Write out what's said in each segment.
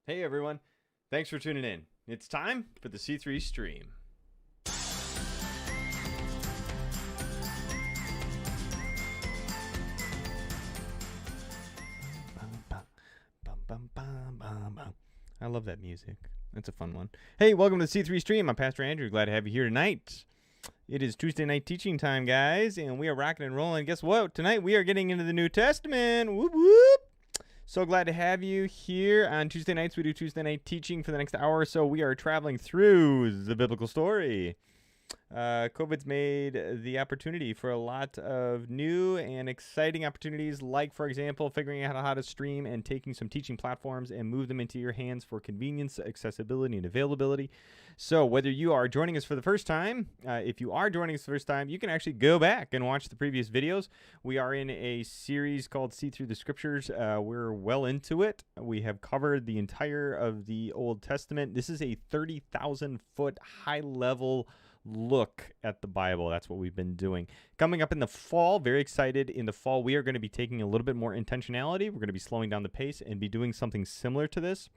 Hey everyone, thanks for tuning in. It's time for the C3 stream. I love that music. That's a fun one. Hey, welcome to the C3 stream. I'm Pastor Andrew. Glad to have you here tonight. It is Tuesday night teaching time, guys, and we are rocking and rolling. Guess what? Tonight we are getting into the New Testament. Whoop, whoop. So glad to have you here on Tuesday nights. We do Tuesday night teaching for the next hour or so. We are traveling through the biblical story. COVID's made the opportunity for a lot of new and exciting opportunities, like, for example, figuring out how to stream and taking some teaching platforms and move them into your hands for convenience, accessibility, and availability. So whether you are joining us for the first time, if you are joining us for the first time, you can actually go back and watch the previous videos. We are in a series called See Through the Scriptures. We're well into it. We have covered the entire of the Old Testament. This is a 30,000-foot high-level look at the Bible. That's what we've been doing. Coming up in the fall, very excited. In the fall, we are going to be taking a little bit more intentionality. We're going to be slowing down the pace and be doing something similar to this.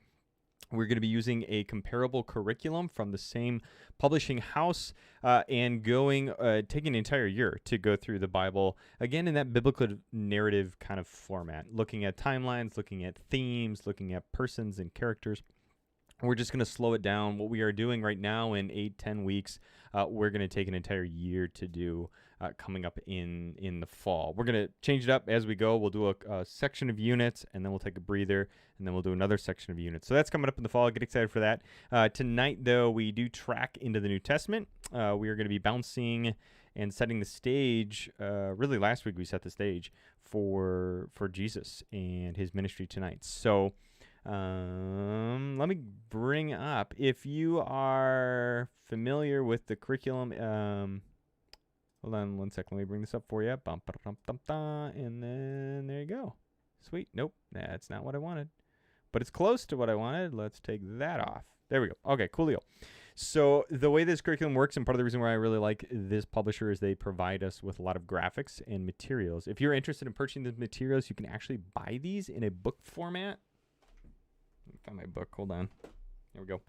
We're going to be using a comparable curriculum from the same publishing house and taking an entire year to go through the Bible, again, in that biblical narrative kind of format, looking at timelines, looking at themes, looking at persons and characters. We're just going to slow it down. What we are doing right now in 8-10 weeks, we're going to take an entire year to do coming up in the fall. We're going to change it up as we go. We'll do a section of units, and then we'll take a breather, and then we'll do another section of units. So that's coming up in the fall. Get excited for that. Tonight, though, we do track into the New Testament. We are going to be bouncing and setting the stage. Really, last week we set the stage for Jesus and his ministry tonight. So let me bring up, if you are familiar with the curriculum, hold on one second, let me bring this up for you, and then there you go. Sweet. Nope, that's not what I wanted, but it's close to what I wanted. Let's take that off. There we go. Okay, coolio. So the way this curriculum works, and part of the reason why I really like this publisher, is they provide us with a lot of graphics and materials. If you're interested in purchasing the materials, you can actually buy these in a book format. Found my book. Hold on. There we go.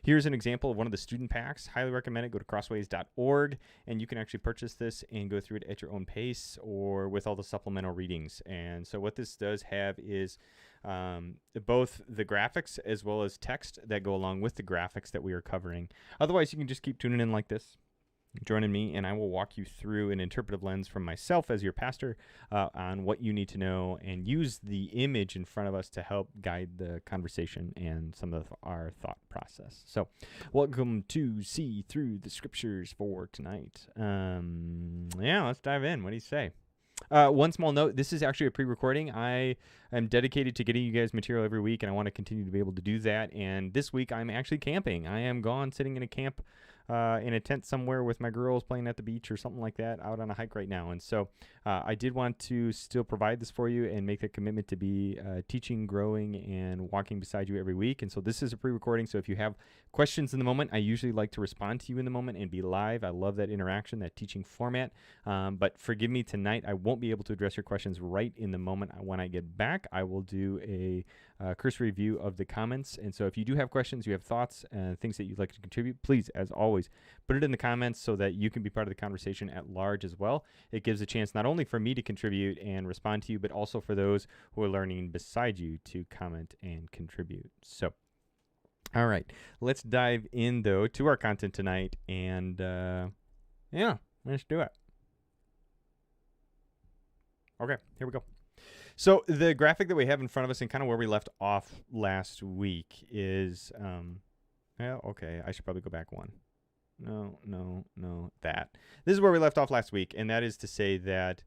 Here's an example of one of the student packs. Highly recommend it. Go to crossways.org, and you can actually purchase this and go through it at your own pace or with all the supplemental readings. And so what this does have is both the graphics as well as text that go along with the graphics that we are covering. Otherwise, you can just keep tuning in like this, joining me, and I will walk you through an interpretive lens from myself as your pastor on what you need to know, and use the image in front of us to help guide the conversation and some of our thought process. So welcome to See Through the Scriptures for tonight. Yeah, let's dive in. What do you say? One small note, this is actually a pre-recording. I am dedicated to getting you guys material every week, and I want to continue to be able to do that. And this week, I'm actually camping. I am gone sitting in a camp in a tent somewhere with my girls playing at the beach or something like that, out on a hike right now. And so I did want to still provide this for you and make that commitment to be teaching, growing, and walking beside you every week. And so this is a pre-recording. So if you have questions in the moment, I usually like to respond to you in the moment and be live. I love that interaction, that teaching format. But forgive me tonight, I won't be able to address your questions right in the moment. When I get back, I will do a cursory review of the comments. And so if you do have questions, you have thoughts, things that you'd like to contribute, please, as always, put it in the comments so that you can be part of the conversation at large as well. It gives a chance not only for me to contribute and respond to you, but also for those who are learning beside you to comment and contribute. So, all right, let's dive in, though, to our content tonight. And, yeah, let's do it. Okay, here we go. So the graphic that we have in front of us and kind of where we left off last week is, okay, I should probably go back one. No, that. This is where we left off last week, and that is to say that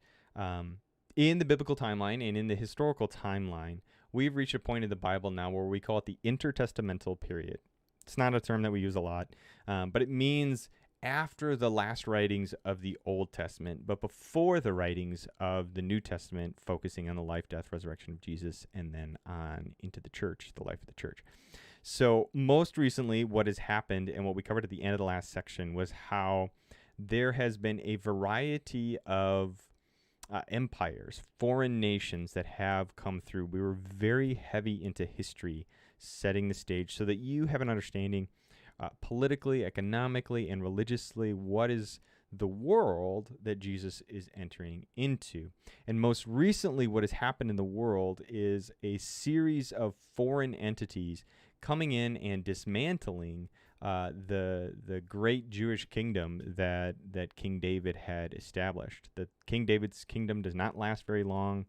in the biblical timeline and in the historical timeline, we've reached a point in the Bible now where we call it the intertestamental period. It's not a term that we use a lot, but it means after the last writings of the Old Testament, but before the writings of the New Testament, focusing on the life, death, resurrection of Jesus, and then on into the church, the life of the church. So most recently, what has happened, and what we covered at the end of the last section, was how there has been a variety of empires, foreign nations that have come through. We were very heavy into history setting the stage so that you have an understanding politically, economically, and religiously what is the world that Jesus is entering into. And most recently, what has happened in the world is a series of foreign entities coming in and dismantling the great Jewish kingdom that King David had established. The King David's kingdom does not last very long.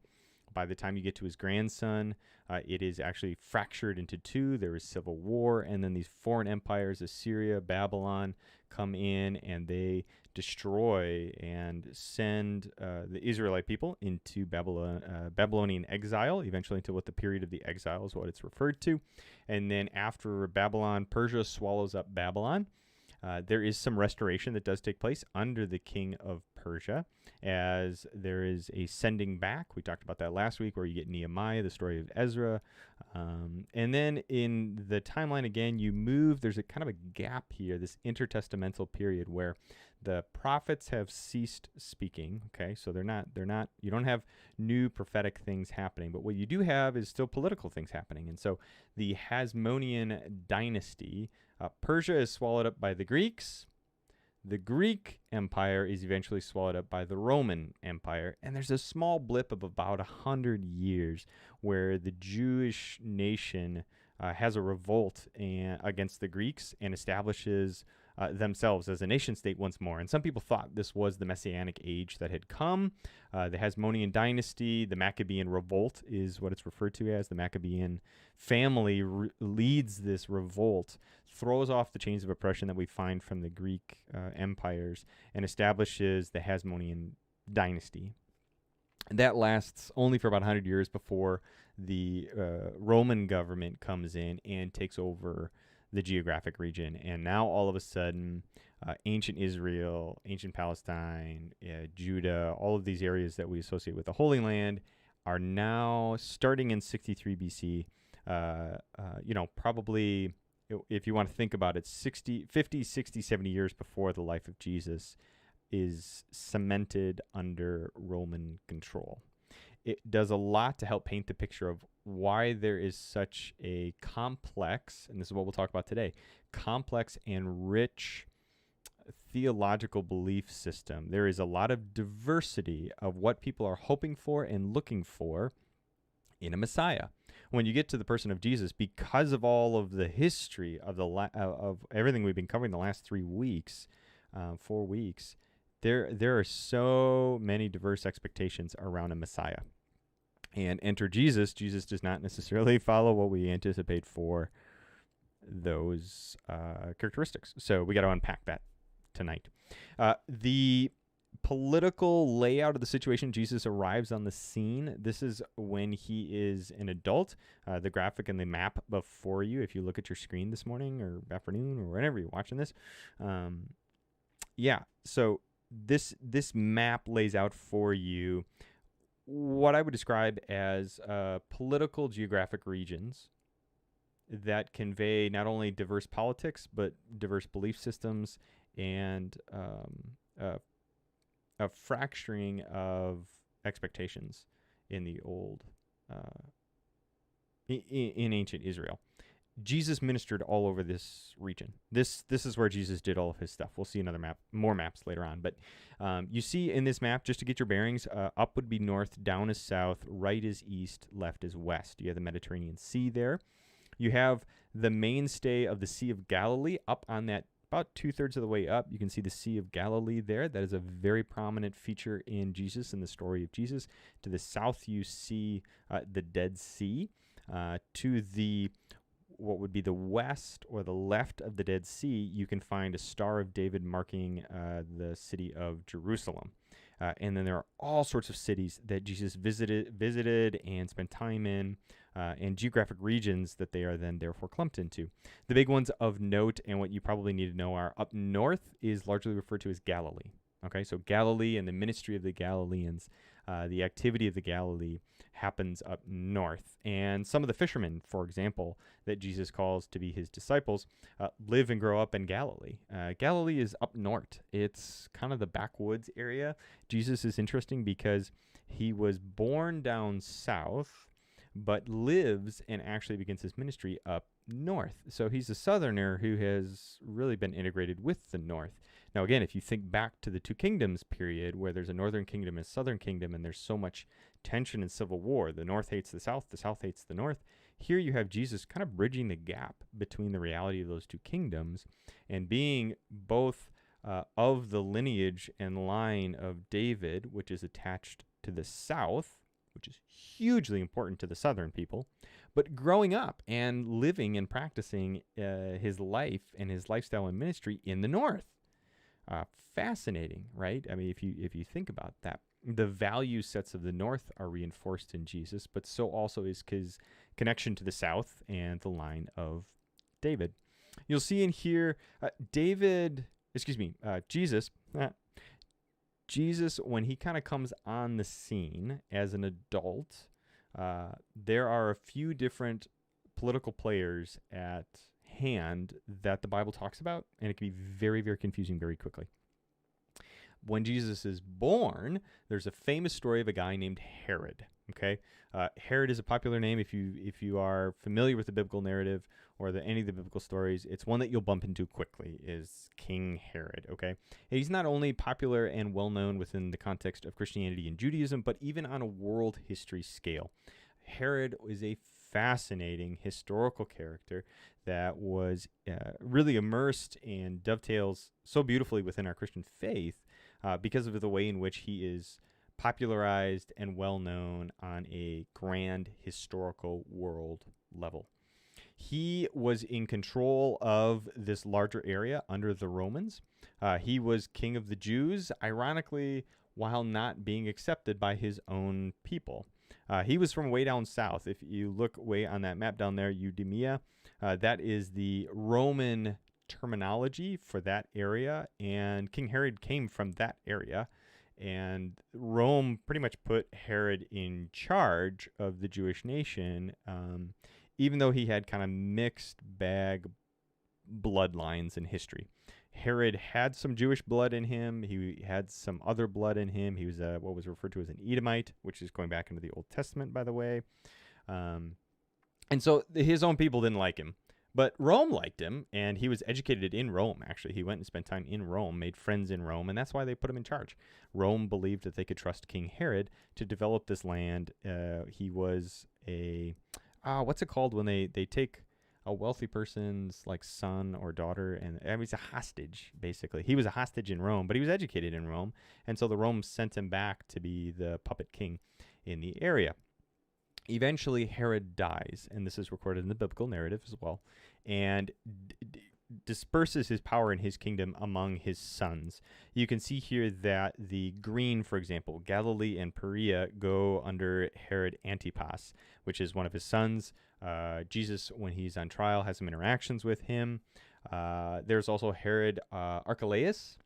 By the time you get to his grandson, it is actually fractured into two. There is civil war, and then these foreign empires, Assyria, Babylon, come in and they destroy and send the Israelite people into Babylonian exile, eventually into what the period of the exile is what it's referred to. And then after Babylon, Persia swallows up Babylon. There is some restoration that does take place under the king of Persia, as there is a sending back. We talked about that last week, where you get Nehemiah, the story of Ezra. And then in the timeline again, you move, there's a kind of a gap here, this intertestamental period where the prophets have ceased speaking. Okay, so they're not, you don't have new prophetic things happening, but what you do have is still political things happening. And so the Hasmonean dynasty, Persia is swallowed up by the Greeks. The Greek Empire is eventually swallowed up by the Roman Empire, and there's a small blip of about 100 years where the Jewish nation has a revolt against the Greeks and establishes themselves as a nation state once more. And some people thought this was the Messianic age that had come. The Hasmonean dynasty, the Maccabean revolt is what it's referred to as. The Maccabean family leads this revolt, throws off the chains of oppression that we find from the Greek empires, and establishes the Hasmonean dynasty. And that lasts only for about 100 years before the Roman government comes in and takes over the geographic region. And now all of a sudden, ancient Israel, ancient Palestine, Judah, all of these areas that we associate with the Holy Land are now, starting in 63 BC, probably, if you want to think about it, 50, 60, 70 years before the life of Jesus, is cemented under Roman control. It does a lot to help paint the picture of why there is such a complex, and this is what we'll talk about today, complex and rich theological belief system. There is a lot of diversity of what people are hoping for and looking for in a Messiah. When you get to the person of Jesus, because of all of the history of of everything we've been covering the last 4 weeks, there are so many diverse expectations around a Messiah. And enter Jesus. Jesus does not necessarily follow what we anticipate for those characteristics. So we got to unpack that tonight. The political layout of the situation, Jesus arrives on the scene. This is when he is an adult. The graphic and the map before you, if you look at your screen this morning or afternoon or whenever you're watching this. So this map lays out for you what I would describe as political geographic regions that convey not only diverse politics, but diverse belief systems and a fracturing of expectations in the old, in ancient Israel. Jesus ministered all over this region. This is where Jesus did all of his stuff. We'll see another map, more maps later on. But you see in this map, just to get your bearings, up would be north, down is south, right is east, left is west. You have the Mediterranean Sea there. You have the mainstay of the Sea of Galilee up on that, about 2/3 of the way up. You can see the Sea of Galilee there. That is a very prominent feature in Jesus and the story of Jesus. To the south, you see the Dead Sea. To the what would be the west or the left of the Dead Sea, you can find a Star of David marking the city of Jerusalem. And then there are all sorts of cities that Jesus visited and spent time in, and geographic regions that they are then therefore clumped into. The big ones of note and what you probably need to know are up north is largely referred to as Galilee. Okay, so Galilee and the ministry of the Galileans, the activity of the Galilee happens up north. And some of the fishermen, for example, that Jesus calls to be his disciples, live and grow up in Galilee. Galilee is up north. It's kind of the backwoods area. Jesus is interesting because he was born down south, but lives and actually begins his ministry up north. So he's a southerner who has really been integrated with the north. Now, again, if you think back to the Two Kingdoms period, where there's a northern kingdom and a southern kingdom, and there's so much tension and civil war, the north hates the south hates the north. Here you have Jesus kind of bridging the gap between the reality of those two kingdoms and being both of the lineage and line of David, which is attached to the south, which is hugely important to the southern people, but growing up and living and practicing his life and his lifestyle and ministry in the north. Fascinating, right? I mean, if you think about that, the value sets of the north are reinforced in Jesus, but so also is his connection to the south and the line of David. You'll see in here, Jesus, when he kind of comes on the scene as an adult, there are a few different political players at hand that the Bible talks about, and it can be very, very confusing very quickly. When Jesus is born, there's a famous story of a guy named Herod. Okay, Herod is a popular name if you are familiar with the biblical narrative or any of the biblical stories. It's one that you'll bump into quickly, is King Herod. Okay, and he's not only popular and well known within the context of Christianity and Judaism, but even on a world history scale. Herod is a fascinating historical character that was really immersed and dovetails so beautifully within our Christian faith because of the way in which he is popularized and well known on a grand historical world level. He was in control of this larger area under the Romans. He was king of the Jews, ironically, while not being accepted by his own people. He was from way down south. If you look way on that map down there, Eudemia, that is the Roman terminology for that area, and King Herod came from that area, and Rome pretty much put Herod in charge of the Jewish nation, even though he had kind of mixed bag bloodlines in history. Herod had some Jewish blood in him. He had some other blood in him. He was what was referred to as an Edomite, which is going back into the Old Testament, by the way. And so his own people didn't like him. But Rome liked him, and he was educated in Rome, actually. He went and spent time in Rome, made friends in Rome, and that's why they put him in charge. Rome believed that they could trust King Herod to develop this land. He was what's it called when they take a wealthy person's like son or daughter, and he's a hostage, basically. He was a hostage in Rome, but he was educated in Rome, and so the Romans sent him back to be the puppet king in the area. Eventually, Herod dies, and this is recorded in the biblical narrative as well, and disperses his power in his kingdom among his sons. You can see here that the green, for example, Galilee and Perea, go under Herod Antipas, which is one of his sons. Jesus, when he's on trial, has some interactions with him. There's also Herod Archelaus,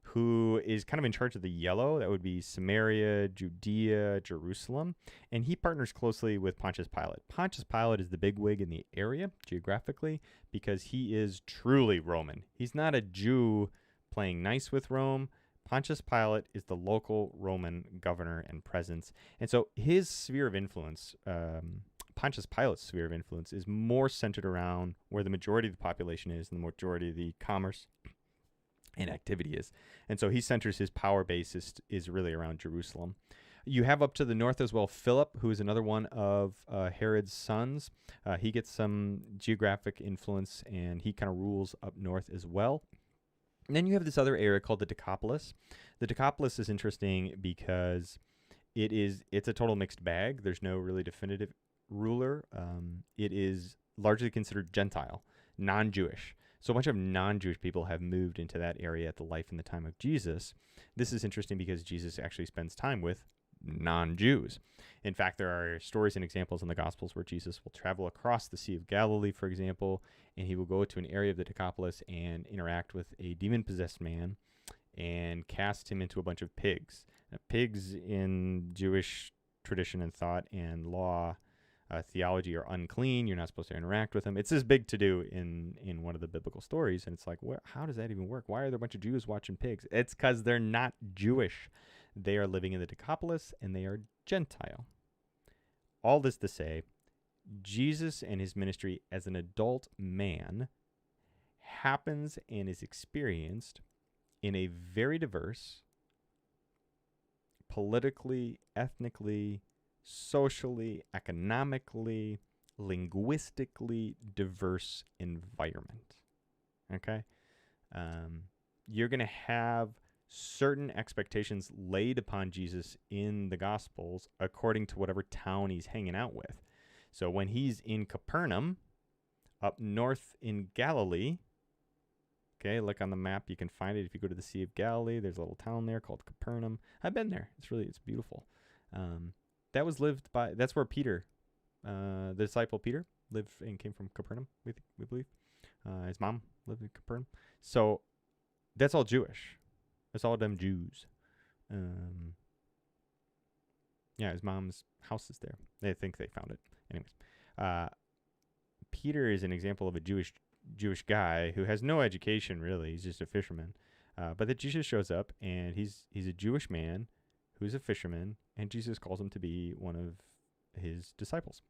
who is kind of in charge of the yellow. That would be Samaria, Judea, Jerusalem. And he partners closely with Pontius Pilate. Pontius Pilate is the bigwig in the area, geographically, because he is truly Roman. He's not a Jew playing nice with Rome. Pontius Pilate is the local Roman governor and presence. And so his sphere of influence, Pontius Pilate's sphere of influence, is more centered around where the majority of the population is and the majority of the commerce and activity is. And so he centers his power base is really around Jerusalem. You have up to the north as well Philip, who is another one of Herod's sons. He gets some geographic influence, and he kind of rules up north as well. And then you have this other area called the Decapolis. The Decapolis is interesting because it's a total mixed bag. There's no really definitive ruler. It is largely considered Gentile, non-Jewish. So a bunch of non-Jewish people have moved into that area at the life and the time of Jesus. This is interesting because Jesus actually spends time with non-Jews. In fact, there are stories and examples in the Gospels where Jesus will travel across the Sea of Galilee, for example, and he will go to an area of the Decapolis and interact with a demon-possessed man and cast him into a bunch of pigs. Now, pigs in Jewish tradition and thought and law, theology, are unclean. You're not supposed to interact with them. It's this big to do in one of the biblical stories, and it's like, how does that even work? Why are there a bunch of Jews watching pigs? It's because they're not Jewish. They are living in the Decapolis, and they are Gentile. All this to say, Jesus and his ministry as an adult man happens and is experienced in a very diverse, politically, ethnically, socially, economically, linguistically diverse environment. Okay? You're going to have certain expectations laid upon Jesus in the Gospels according to whatever town he's hanging out with. So when he's in Capernaum, up north in Galilee, okay, look on the map, you can find it if you go to the Sea of Galilee. There's a little town there called Capernaum. I've been there. It's beautiful. That was lived by, that's where Peter, the disciple Peter, lived and came from Capernaum, we believe. His mom lived in Capernaum. So that's all Jewish. That's all them Jews. Yeah, his mom's house is there. They think they found it. Anyways, Peter is an example of a Jewish guy who has no education, really. He's just a fisherman. But that Jesus shows up, and he's a Jewish man who's a fisherman, and Jesus calls him to be one of his disciples.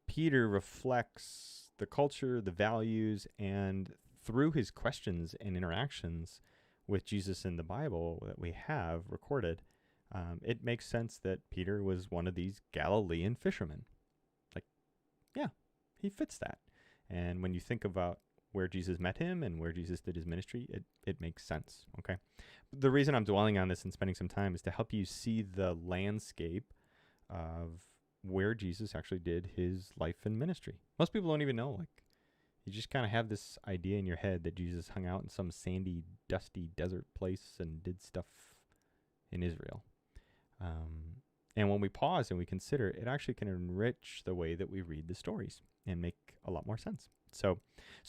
Peter reflects the culture, the values, and through his questions and interactions with Jesus in the Bible that we have recorded, it makes sense that Peter was one of these Galilean fishermen. Like, yeah, he fits that. And when you think about where Jesus met him and where Jesus did his ministry, it makes sense, okay? The reason I'm dwelling on this and spending some time is to help you see the landscape of where Jesus actually did his life and ministry. Most people don't even know. Like, you just kind of have this idea in your head that Jesus hung out in some sandy, dusty desert place and did stuff in Israel. And when we pause and we consider, it actually can enrich the way that we read the stories and make a lot more sense. So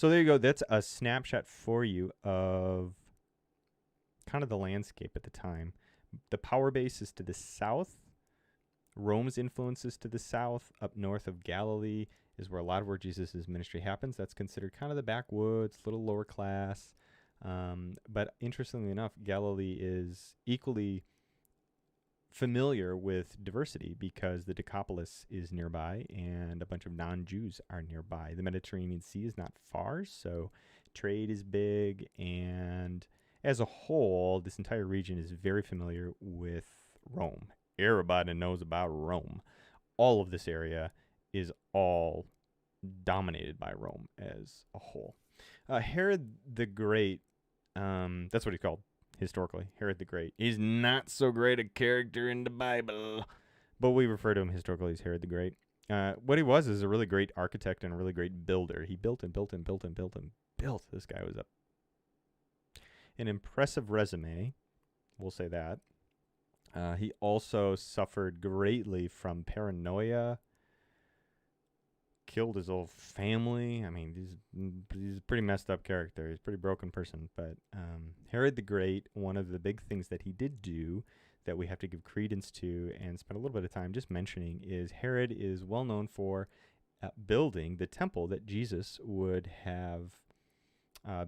there you go. That's a snapshot for you of kind of the landscape at the time. The power base is to the south. Rome's influence is to the south. Up north of Galilee is where a lot of where Jesus' ministry happens. That's considered kind of the backwoods, a little lower class. But interestingly enough, Galilee is equally familiar with diversity because the Decapolis is nearby and a bunch of non-Jews are nearby. The Mediterranean Sea is not far, so trade is big. And as a whole, this entire region is very familiar with Rome. Everybody knows about Rome. All of this area is all dominated by Rome as a whole. Herod the Great, that's what he's called historically, Herod the Great. He's not so great a character in the Bible, but we refer to him historically as Herod the Great. What he was is a really great architect and a really great builder. He built and built and built and built and built. This guy was an impressive resume, we'll say that. He also suffered greatly from paranoia, killed his whole family. I mean, he's a pretty messed up character. He's a pretty broken person. But Herod the Great, one of the big things that he did do that we have to give credence to and spend a little bit of time just mentioning is Herod is well known for building the temple that Jesus would have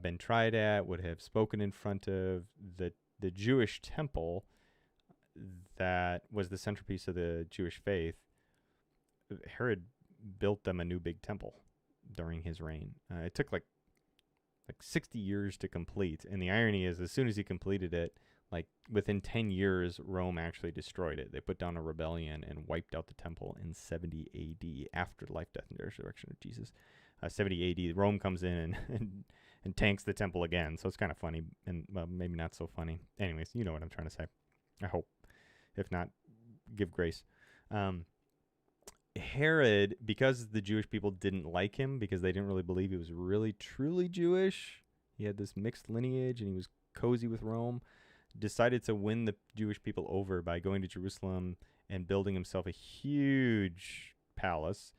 been tried at, would have spoken in front of, the Jewish temple that was the centerpiece of the Jewish faith. Herod built them a new big temple during his reign. It took like 60 years to complete, and the irony is as soon as he completed it, like within 10 years, Rome actually destroyed it. They put down a rebellion and wiped out the temple in 70 AD after the life, death, and resurrection of Jesus. 70 AD, Rome comes in and tanks the temple again, so it's kind of funny, and well, maybe not so funny. Anyways, you know what I'm trying to say. I hope. If not, give grace. Herod, because the Jewish people didn't like him, because they didn't really believe he was really, truly Jewish, he had this mixed lineage and he was cozy with Rome, decided to win the Jewish people over by going to Jerusalem and building himself a huge palace,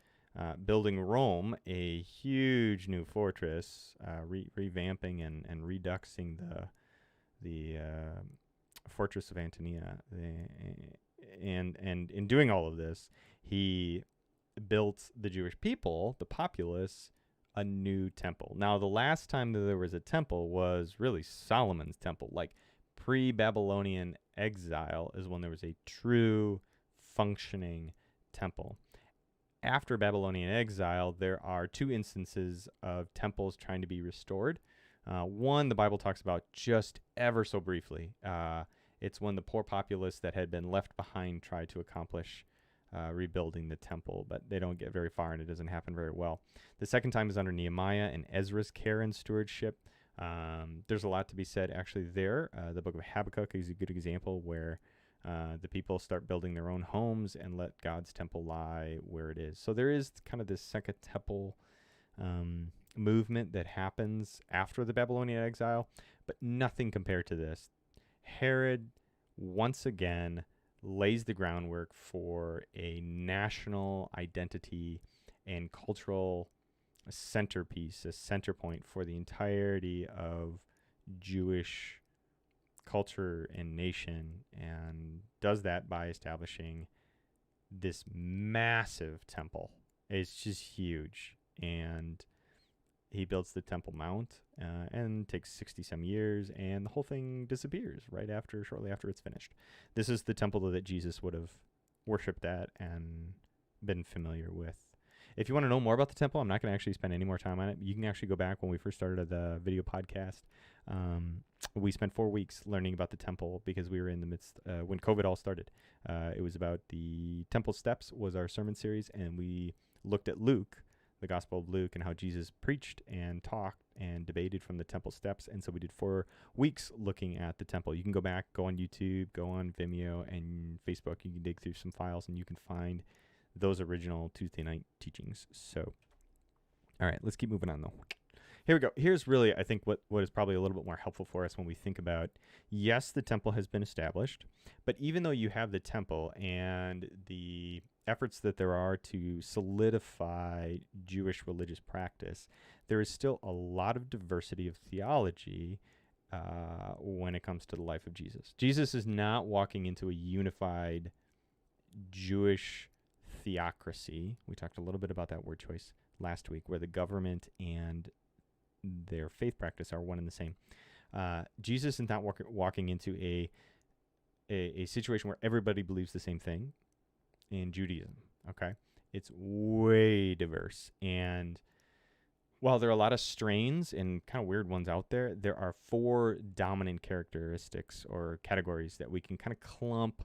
building Rome a huge new fortress, revamping and reduxing the fortress of Antonia. And in doing all of this, he built the Jewish people, the populace, a new temple. Now, the last time that there was a temple was really Solomon's temple. Like pre-Babylonian exile is when there was a true functioning temple. After Babylonian exile, there are two instances of temples trying to be restored. One, the Bible talks about just ever so briefly. It's when the poor populace that had been left behind tried to accomplish rebuilding the temple, but they don't get very far and it doesn't happen very well. The second time is under Nehemiah and Ezra's care and stewardship. There's a lot to be said actually there. The book of Habakkuk is a good example where the people start building their own homes and let God's temple lie where it is. So there is kind of this second temple movement that happens after the Babylonian exile, but nothing compared to this. Herod once again lays the groundwork for a national identity and cultural centerpiece, a center point for the entirety of Jewish culture and nation, and does that by establishing this massive temple. It's just huge, and he builds the Temple Mount, and takes 60 some years, and the whole thing disappears shortly after it's finished. This is the temple that Jesus would have worshipped at and been familiar with. If you want to know more about the temple, I'm not going to actually spend any more time on it. You can actually go back when we first started the video podcast. We spent 4 weeks learning about the temple because we were in the midst, when COVID all started. It was about the temple steps was our sermon series, and we looked at Luke, the Gospel of Luke, and how Jesus preached and talked and debated from the temple steps. And so we did 4 weeks looking at the temple. You can go back, go on YouTube, go on Vimeo and Facebook. You can dig through some files and you can find those original Tuesday night teachings. So, all right, let's keep moving on though. Here we go. Here's really, I think, what is probably a little bit more helpful for us when we think about, yes, the temple has been established, but even though you have the temple and the efforts that there are to solidify Jewish religious practice, there is still a lot of diversity of theology when it comes to the life of Jesus. Jesus is not walking into a unified Jewish theocracy. We talked a little bit about that word choice last week, where the government and their faith practice are one and the same. Jesus is not walking into a situation where everybody believes the same thing in Judaism, okay? It's way diverse. And while there are a lot of strains and kind of weird ones out there, there are 4 dominant characteristics or categories that we can kind of clump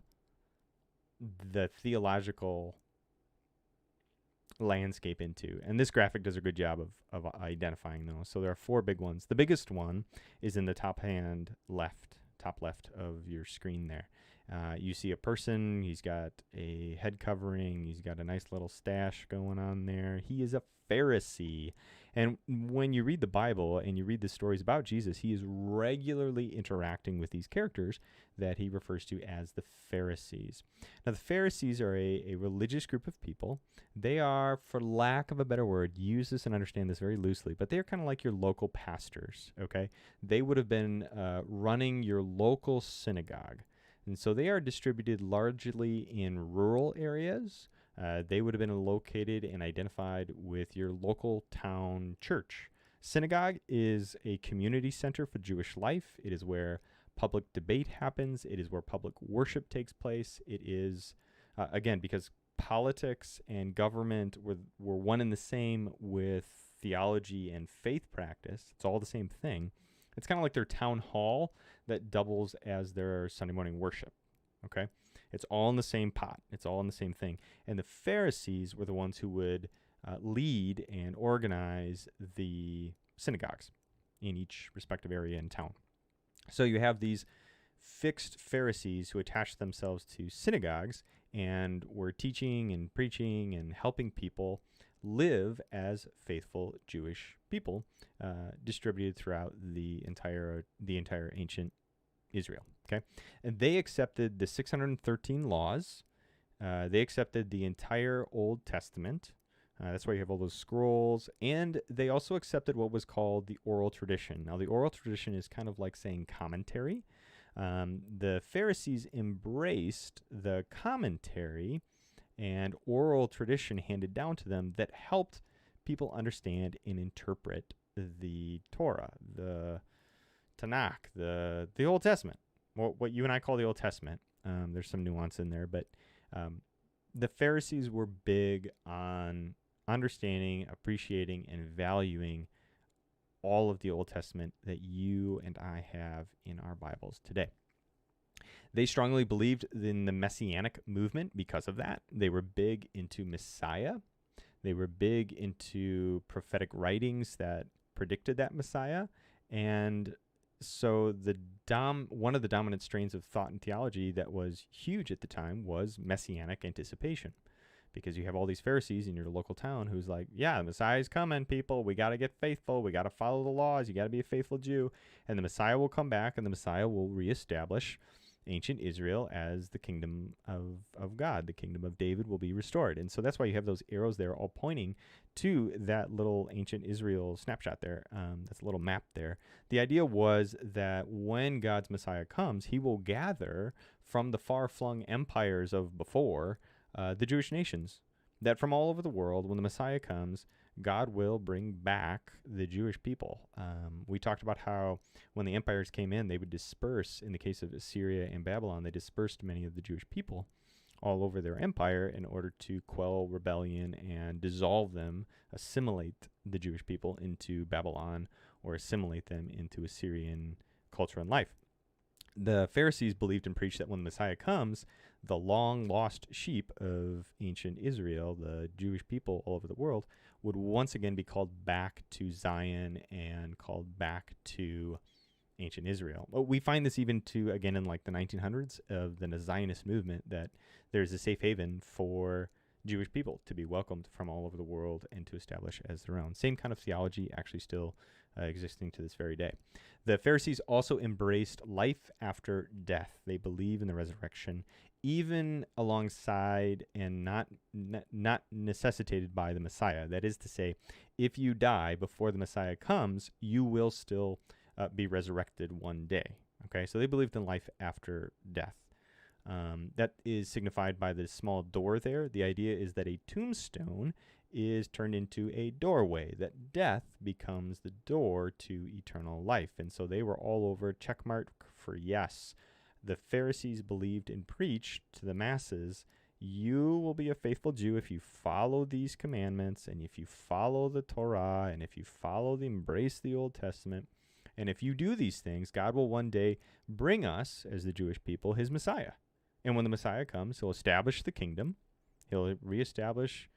the theological landscape into. And this graphic does a good job of identifying those. So there are 4 big ones. The biggest one is in the top left of your screen there. You see a person, he's got a head covering, he's got a nice little stash going on there. He is a Pharisee. And when you read the Bible and you read the stories about Jesus, he is regularly interacting with these characters that he refers to as the Pharisees. Now, the Pharisees are a religious group of people. They are, for lack of a better word, use this and understand this very loosely, but they're kind of like your local pastors, okay? They would have been running your local synagogue. And so they are distributed largely in rural areas. They would have been located and identified with your local town church. Synagogue is a community center for Jewish life. It is where public debate happens. It is where public worship takes place. It is, again, because politics and government were one and the same with theology and faith practice. It's all the same thing. It's kind of like their town hall that doubles as their Sunday morning worship, okay? It's all in the same pot. It's all in the same thing. And the Pharisees were the ones who would lead and organize the synagogues in each respective area in town. So you have these fixed Pharisees who attached themselves to synagogues and were teaching and preaching and helping people live as faithful Jewish people, distributed throughout the entire ancient Israel. Okay, and they accepted the 613 laws. They accepted the entire Old Testament. That's why you have all those scrolls, and they also accepted what was called the oral tradition. Now, the oral tradition is kind of like saying commentary. The Pharisees embraced the commentary and oral tradition handed down to them that helped people understand and interpret the Torah, the Tanakh, the Old Testament, what you and I call the Old Testament. There's some nuance in there, but the Pharisees were big on understanding, appreciating, and valuing all of the Old Testament that you and I have in our Bibles today. They strongly believed in the Messianic movement because of that. They were big into Messiah. They were big into prophetic writings that predicted that Messiah. And so one of the dominant strains of thought and theology that was huge at the time was Messianic anticipation. Because you have all these Pharisees in your local town who's like, yeah, the Messiah's coming, people. We got to get faithful. We got to follow the laws. You got to be a faithful Jew. And the Messiah will come back, and the Messiah will reestablish ancient Israel as the kingdom of God. The kingdom of David will be restored. And so that's why you have those arrows there all pointing to that little ancient Israel snapshot there. That's a little map there. The idea was that when God's Messiah comes, he will gather from the far-flung empires of before the Jewish nations, that from all over the world, when the Messiah comes, God will bring back the Jewish people. We talked about how when the empires came in, they would disperse. In the case of Assyria and Babylon, they dispersed many of the Jewish people all over their empire in order to quell rebellion and dissolve them, assimilate the Jewish people into Babylon, or assimilate them into Assyrian culture and life. The Pharisees believed and preached that when the Messiah comes, the long-lost sheep of ancient Israel, the Jewish people all over the world, would once again be called back to Zion and called back to ancient Israel. Well, we find this even again in like the 1900s of the Zionist movement, that there's a safe haven for Jewish people to be welcomed from all over the world and to establish as their own. Same kind of theology actually still existing to this very day. The Pharisees also embraced life after death. They believe in the resurrection, even alongside and not necessitated by the Messiah. That is to say, if you die before the Messiah comes, you will still be resurrected one day. Okay, so they believed in life after death. That is signified by the small door there. The idea is that a tombstone is turned into a doorway, that death becomes the door to eternal life. And so they were all over, checkmark for yes. The Pharisees believed and preached to the masses, you will be a faithful Jew if you follow these commandments, and if you follow the Torah, and if you embrace the Old Testament. And if you do these things, God will one day bring us, as the Jewish people, his Messiah. And when the Messiah comes, he'll establish the kingdom. He'll reestablish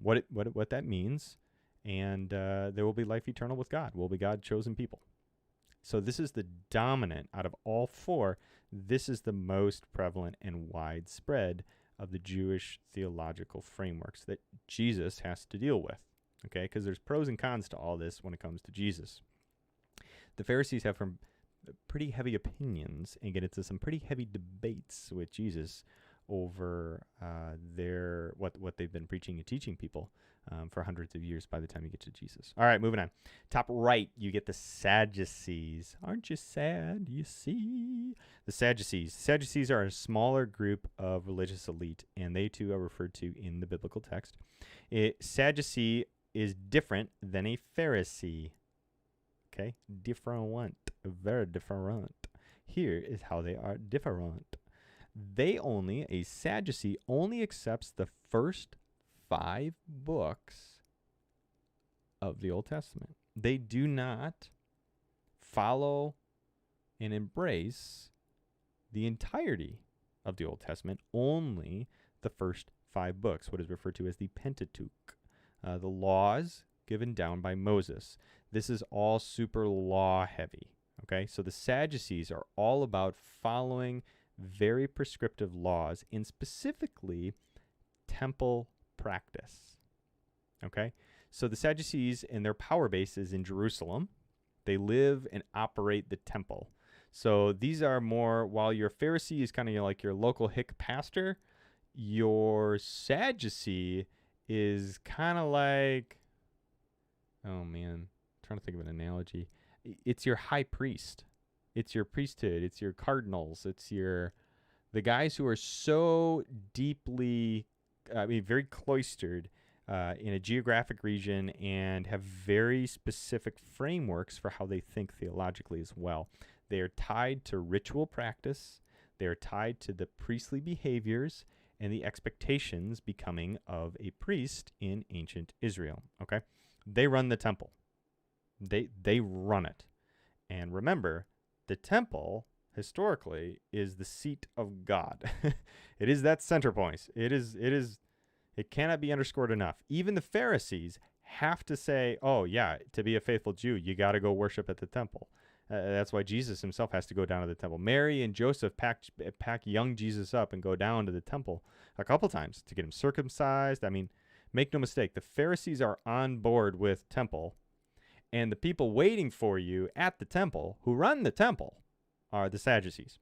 what that means. And there will be life eternal with God. We'll be God's chosen people. So this is the dominant out of all four. This is the most prevalent and widespread of the Jewish theological frameworks that Jesus has to deal with. Okay, because there's pros and cons to all this when it comes to Jesus. The Pharisees have some pretty heavy opinions and get into some pretty heavy debates with Jesus over what they've been preaching and teaching people for hundreds of years by the time you get to Jesus. All right, moving on. Top right, you get the Sadducees. Aren't you sad? You see? The Sadducees. Sadducees are a smaller group of religious elite, and they too are referred to in the biblical text. Sadducee is different than a Pharisee. Okay? Different. Very different. Here is how they are different. A Sadducee only accepts the first 5 books of the Old Testament. They do not follow and embrace the entirety of the Old Testament, only the first 5 books, what is referred to as the Pentateuch, the laws given down by Moses. This is all super law heavy. Okay, so the Sadducees are all about following very prescriptive laws, and specifically temple practice. Okay, so the Sadducees and their power base is in Jerusalem. They live and operate the temple. So these are more, while your Pharisee is kind of like your local hick pastor, your Sadducee is kind of like, oh man, I'm trying to think of an analogy. It's your high priest. It's your priesthood. It's your cardinals. It's the guys who are so deeply, very cloistered in a geographic region and have very specific frameworks for how they think theologically as well. They are tied to ritual practice. They are tied to the priestly behaviors, and the expectations becoming of a priest in ancient Israel. Okay, they run the temple. They run it, and remember, the temple historically is the seat of God. It is that center point. It cannot be underscored enough. Even the Pharisees have to say, "Oh yeah, to be a faithful Jew, you got to go worship at the temple." That's why Jesus himself has to go down to the temple. Mary and Joseph pack young Jesus up and go down to the temple a couple times to get him circumcised. I mean, make no mistake, the Pharisees are on board with temple, and the people waiting for you at the temple, who run the temple, are the Sadducees.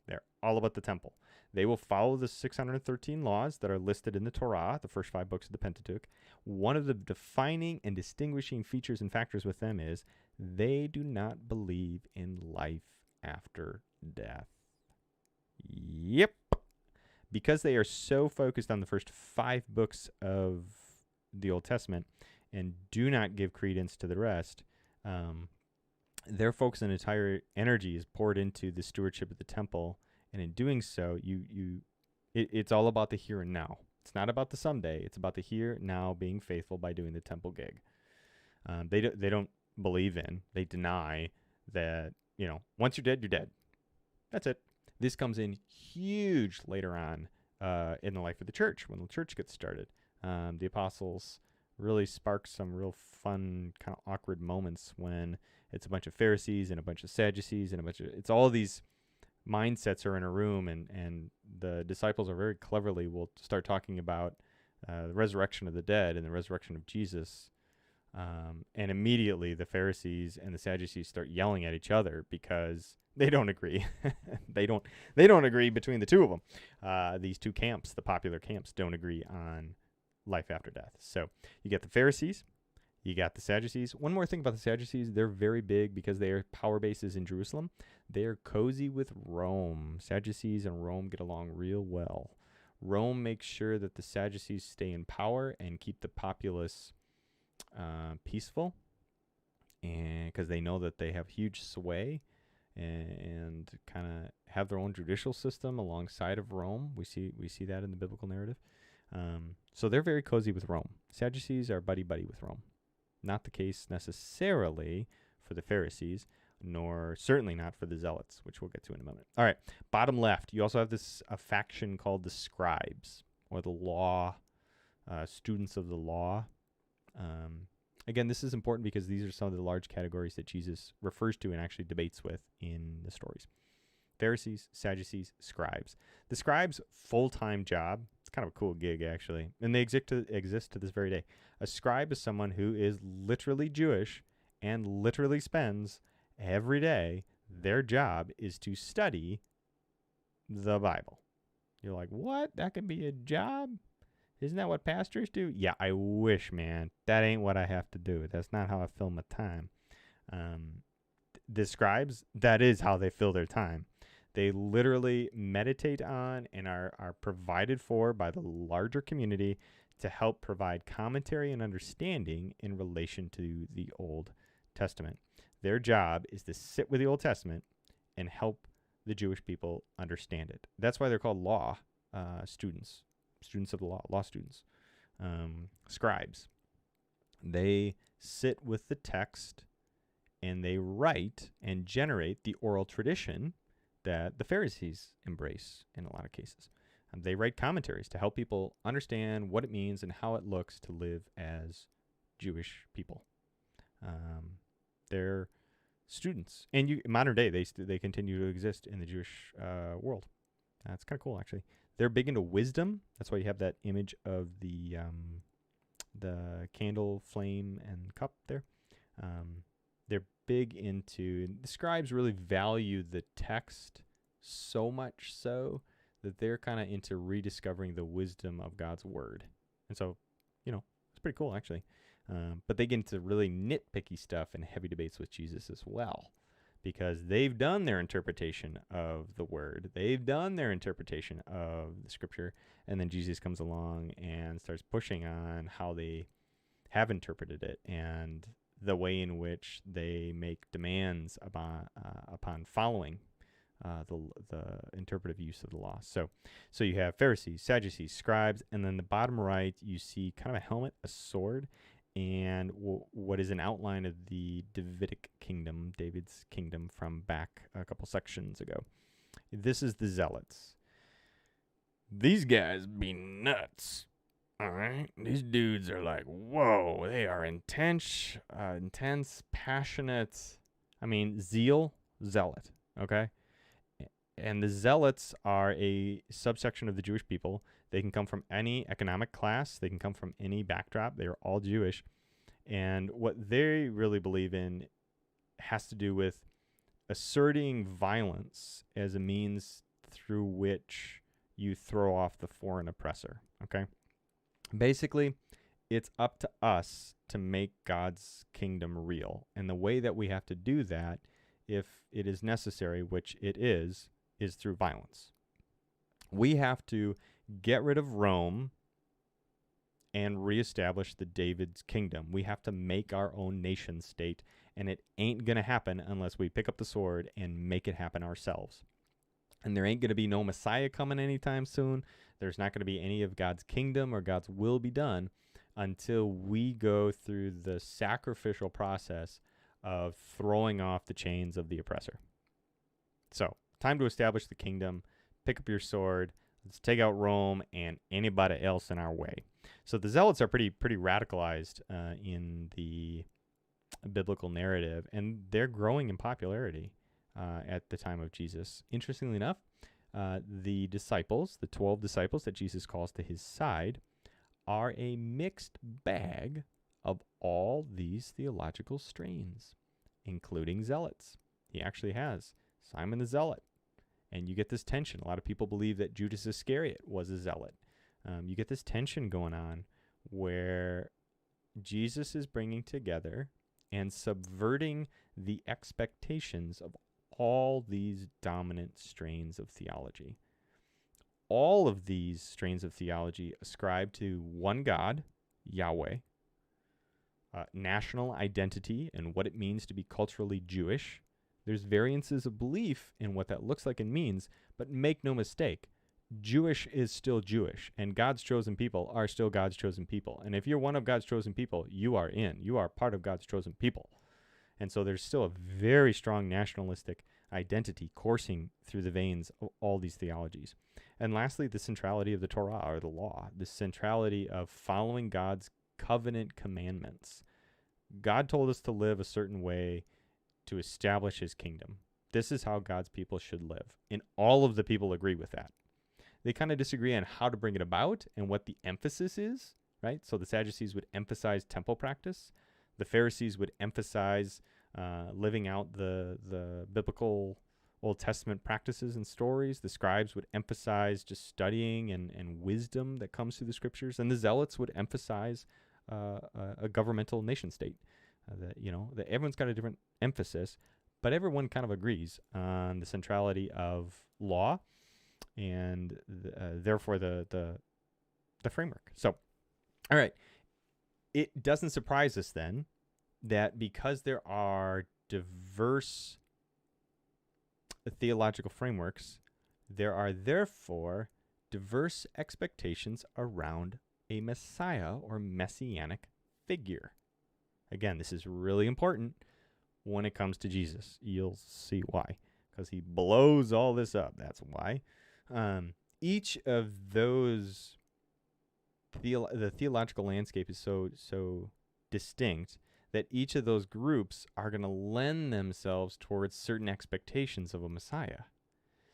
They're all about the temple. They will follow the 613 laws that are listed in the Torah, the first 5 books of the Pentateuch. One of the defining and distinguishing features and factors with them is they do not believe in life after death. Yep. Because they are so focused on the first 5 books of the Old Testament and do not give credence to the rest, their focus and entire energy is poured into the stewardship of the temple. And in doing so, it's all about the here and now. It's not about the someday. It's about the here, now, being faithful by doing the temple gig. They don't believe in, they deny that, once you're dead, you're dead. That's it. This comes in huge later on in the life of the church, when the church gets started. The apostles really spark some real fun, kind of awkward moments when it's a bunch of Pharisees and a bunch of Sadducees and it's all these mindsets are in a room, and the disciples are very cleverly will start talking about the resurrection of the dead and the resurrection of Jesus, and immediately the Pharisees and the Sadducees start yelling at each other because they don't agree. they don't agree between the two of them. These two camps, the popular camps, don't agree on life after death. So you get the Pharisees, you got the Sadducees. One more thing about the Sadducees, they're very big because their power bases in Jerusalem. They're cozy with Rome. Sadducees and Rome get along real well. Rome makes sure that the Sadducees stay in power and keep the populace peaceful, and because they know that they have huge sway and kind of have their own judicial system alongside of Rome. We see that in the biblical narrative. So they're very cozy with Rome. Sadducees are buddy-buddy with Rome. Not the case necessarily for the Pharisees, nor certainly not for the Zealots, which we'll get to in a moment. All right, bottom left, you also have a faction called the scribes, or the law, students of the law. Again, this is important because these are some of the large categories that Jesus refers to and actually debates with in the stories. Pharisees, Sadducees, scribes. The scribes' full-time job, it's kind of a cool gig, actually, and they exist to this very day. A scribe is someone who is literally Jewish and literally spends every day, their job is to study the Bible. You're like, what? That could be a job? Isn't that what pastors do? Yeah, I wish, man. That ain't what I have to do. That's not how I fill my time. The scribes, that is how they fill their time. They literally meditate on and are provided for by the larger community to help provide commentary and understanding in relation to the Old Testament. Their job is to sit with the Old Testament and help the Jewish people understand it. That's why they're called law students of the law students, scribes. They sit with the text and they write and generate the oral tradition that the Pharisees embrace in a lot of cases. They write commentaries to help people understand what it means and how it looks to live as Jewish people. They're students, and in modern day they continue to exist in the Jewish world. That's kind of cool, actually. They're big into wisdom. That's why you have that image of the candle, flame, and cup there. They're big into, the scribes really value the text so much so that they're kind of into rediscovering the wisdom of God's word. And so, it's pretty cool, actually. But they get into really nitpicky stuff and heavy debates with Jesus as well, because they've done their interpretation of the word. They've done their interpretation of the scripture. And then Jesus comes along and starts pushing on how they have interpreted it and the way in which they make demands upon following the interpretive use of the law. So you have Pharisees, Sadducees, scribes, and then the bottom right you see kind of a helmet, a sword, and what is an outline of the Davidic kingdom, David's kingdom from back a couple sections ago. This is the Zealots. These guys be nuts. All right, these dudes are like, whoa, they are intense, passionate. I mean, zeal, zealot, okay? And the Zealots are a subsection of the Jewish people. They can come from any economic class. They can come from any backdrop. They are all Jewish. And what they really believe in has to do with asserting violence as a means through which you throw off the foreign oppressor, okay? Basically, it's up to us to make God's kingdom real. And the way that we have to do that, if it is necessary, which it is through violence. We have to get rid of Rome and reestablish the David's kingdom. We have to make our own nation state, and it ain't going to happen unless we pick up the sword and make it happen ourselves. And there ain't going to be no Messiah coming anytime soon. There's not going to be any of God's kingdom or God's will be done until we go through the sacrificial process of throwing off the chains of the oppressor. So, time to establish the kingdom. Pick up your sword. Let's take out Rome and anybody else in our way. So the Zealots are pretty radicalized in the biblical narrative, and they're growing in popularity at the time of Jesus. Interestingly enough, the disciples, the 12 disciples that Jesus calls to his side, are a mixed bag of all these theological strains, including Zealots. He actually has Simon the Zealot. And you get this tension. A lot of people believe that Judas Iscariot was a zealot. You get this tension going on where Jesus is bringing together and subverting the expectations of all these dominant strains of theology. All of these strains of theology ascribe to one God, Yahweh, national identity and what it means to be culturally Jewish. There's variances of belief in what that looks like and means, but make no mistake, Jewish is still Jewish, and God's chosen people are still God's chosen people. And if you're one of God's chosen people, you are in. You are part of God's chosen people. And so there's still a very strong nationalistic identity coursing through the veins of all these theologies. And lastly, the centrality of the Torah, or the law, the centrality of following God's covenant commandments. God told us to live a certain way to establish his kingdom. This is how God's people should live. And all of the people agree with that. They kind of disagree on how to bring it about and what the emphasis is, right? So the Sadducees would emphasize temple practice. The Pharisees would emphasize living out the biblical Old Testament practices and stories. The scribes would emphasize just studying and wisdom that comes through the scriptures. And the Zealots would emphasize a governmental nation state. That everyone's got a different emphasis, but everyone kind of agrees on the centrality of law and therefore the framework. So, all right, it doesn't surprise us then that because there are diverse theological frameworks, there are therefore diverse expectations around a Messiah or messianic figure. Again, this is really important when it comes to Jesus. You'll see why, because he blows all this up. That's why. Each of those, the theological landscape is so distinct that each of those groups are going to lend themselves towards certain expectations of a Messiah.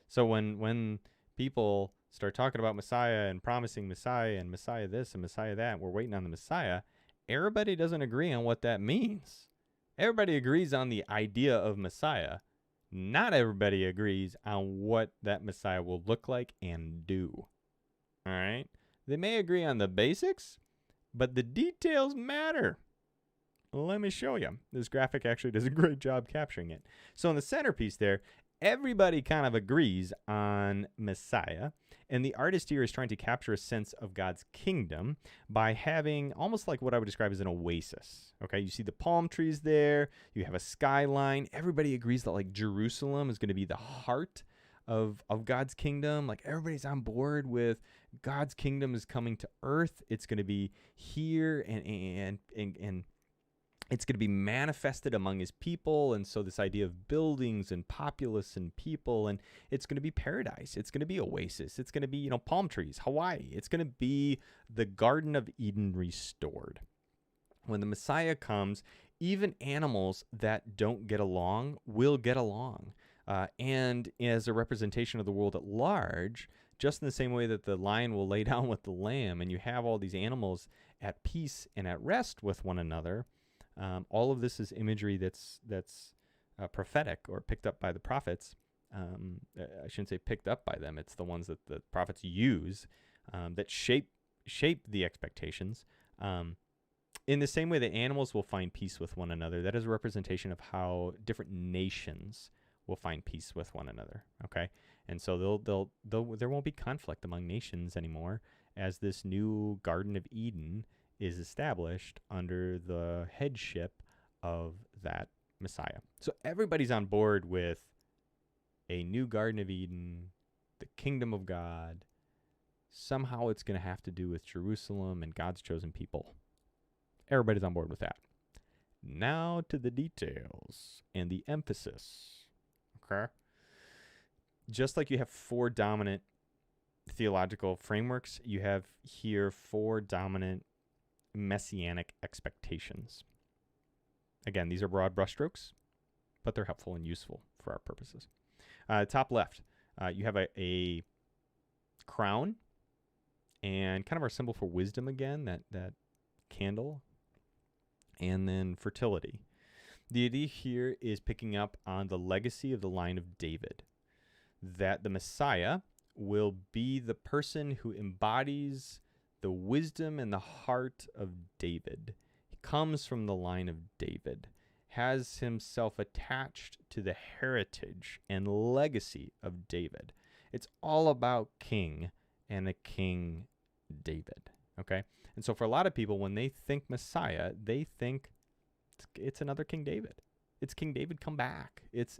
So when people start talking about Messiah and promising Messiah and Messiah this and Messiah that, and we're waiting on the Messiah, everybody doesn't agree on what that means. Everybody agrees on the idea of Messiah. Not everybody agrees on what that Messiah will look like and do. All right? They may agree on the basics, but the details matter. Let me show you. This graphic actually does a great job capturing it. So in the centerpiece there, everybody kind of agrees on Messiah, and the artist here is trying to capture a sense of God's kingdom by having almost like what I would describe as an oasis. Okay, you see the palm trees there, you have a skyline. Everybody agrees that like Jerusalem is going to be the heart of God's kingdom. Like everybody's on board with God's kingdom is coming to earth. It's going to be here and it's going to be manifested among his people. And so this idea of buildings and populace and people, and it's going to be paradise. It's going to be oasis. It's going to be, palm trees, Hawaii. It's going to be the Garden of Eden restored. When the Messiah comes, even animals that don't get along will get along. And as a representation of the world at large, just in the same way that the lion will lay down with the lamb, and you have all these animals at peace and at rest with one another, all of this is imagery that's prophetic or picked up by the prophets. I shouldn't say picked up by them. It's the ones that the prophets use that shape the expectations. In the same way that animals will find peace with one another, that is a representation of how different nations will find peace with one another. Okay, and so there won't be conflict among nations anymore as this new Garden of Eden is established under the headship of that Messiah. So everybody's on board with a new Garden of Eden, the kingdom of God. Somehow it's going to have to do with Jerusalem and God's chosen people. Everybody's on board with that. Now to the details and the emphasis. Okay? Just like you have 4 dominant theological frameworks, you have here 4 dominant messianic expectations. Again, these are broad brushstrokes, but they're helpful and useful for our purposes. Top left, you have a crown and kind of our symbol for wisdom again, that candle, and then fertility. The idea here is picking up on the legacy of the line of David, that the Messiah will be the person who embodies the wisdom and the heart of David. He comes from the line of David, has himself attached to the heritage and legacy of David. It's all about king and a King David, okay? And so for a lot of people, when they think Messiah, they think it's another King David. It's King David come back. It's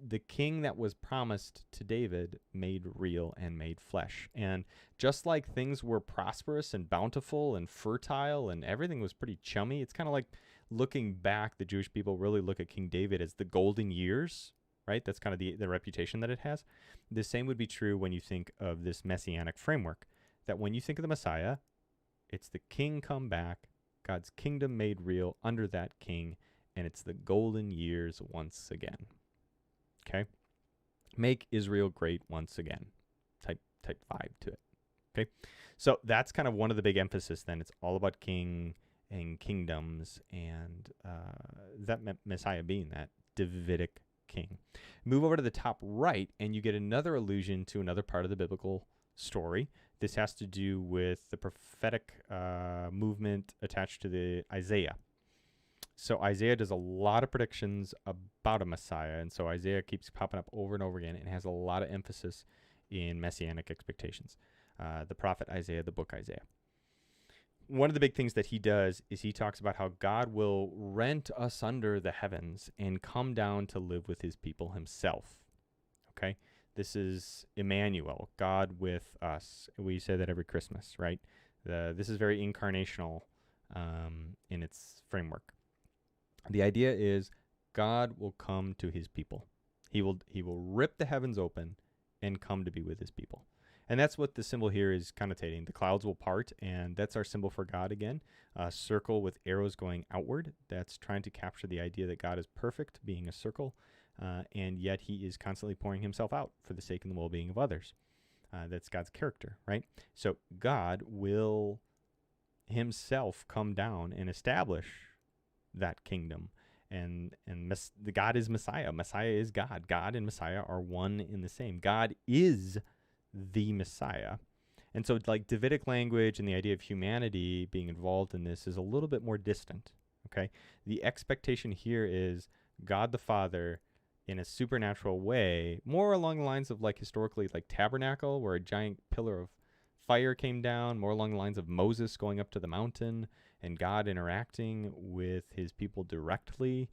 the king that was promised to David made real and made flesh. And just like things were prosperous and bountiful and fertile and everything was pretty chummy, it's kind of like looking back, the Jewish people really look at King David as the golden years, right? That's kind of the reputation that it has. The same would be true when you think of this messianic framework, that when you think of the Messiah, it's the king come back, God's kingdom made real under that king, and it's the golden years once again. Okay? Make Israel great once again. Type 5 to it. Okay? So that's kind of one of the big emphasis then. It's all about king and kingdoms and that Messiah being that Davidic king. Move over to the top right and you get another allusion to another part of the biblical story. This has to do with the prophetic movement attached to the Isaiah. So Isaiah does a lot of predictions about a Messiah, and so Isaiah keeps popping up over and over again and has a lot of emphasis in messianic expectations. The prophet Isaiah, the book Isaiah. One of the big things that he does is he talks about how God will rent asunder the heavens and come down to live with his people himself. Okay? This is Emmanuel, God with us. We say that every Christmas, right? This is very incarnational in its framework. The idea is God will come to his people. He will rip the heavens open and come to be with his people. And that's what the symbol here is connotating. The clouds will part, and that's our symbol for God again. A circle with arrows going outward. That's trying to capture the idea that God is perfect, being a circle, and yet he is constantly pouring himself out for the sake and the well-being of others. That's God's character, right? So God will himself come down and establish that kingdom, and the God is Messiah. Messiah is God. God and Messiah are one in the same. God is the Messiah. And so like Davidic language and the idea of humanity being involved in this is a little bit more distant, okay? The expectation here is God the Father in a supernatural way, more along the lines of like historically like tabernacle, where a giant pillar of fire came down, more along the lines of Moses going up to the mountain and God interacting with his people directly.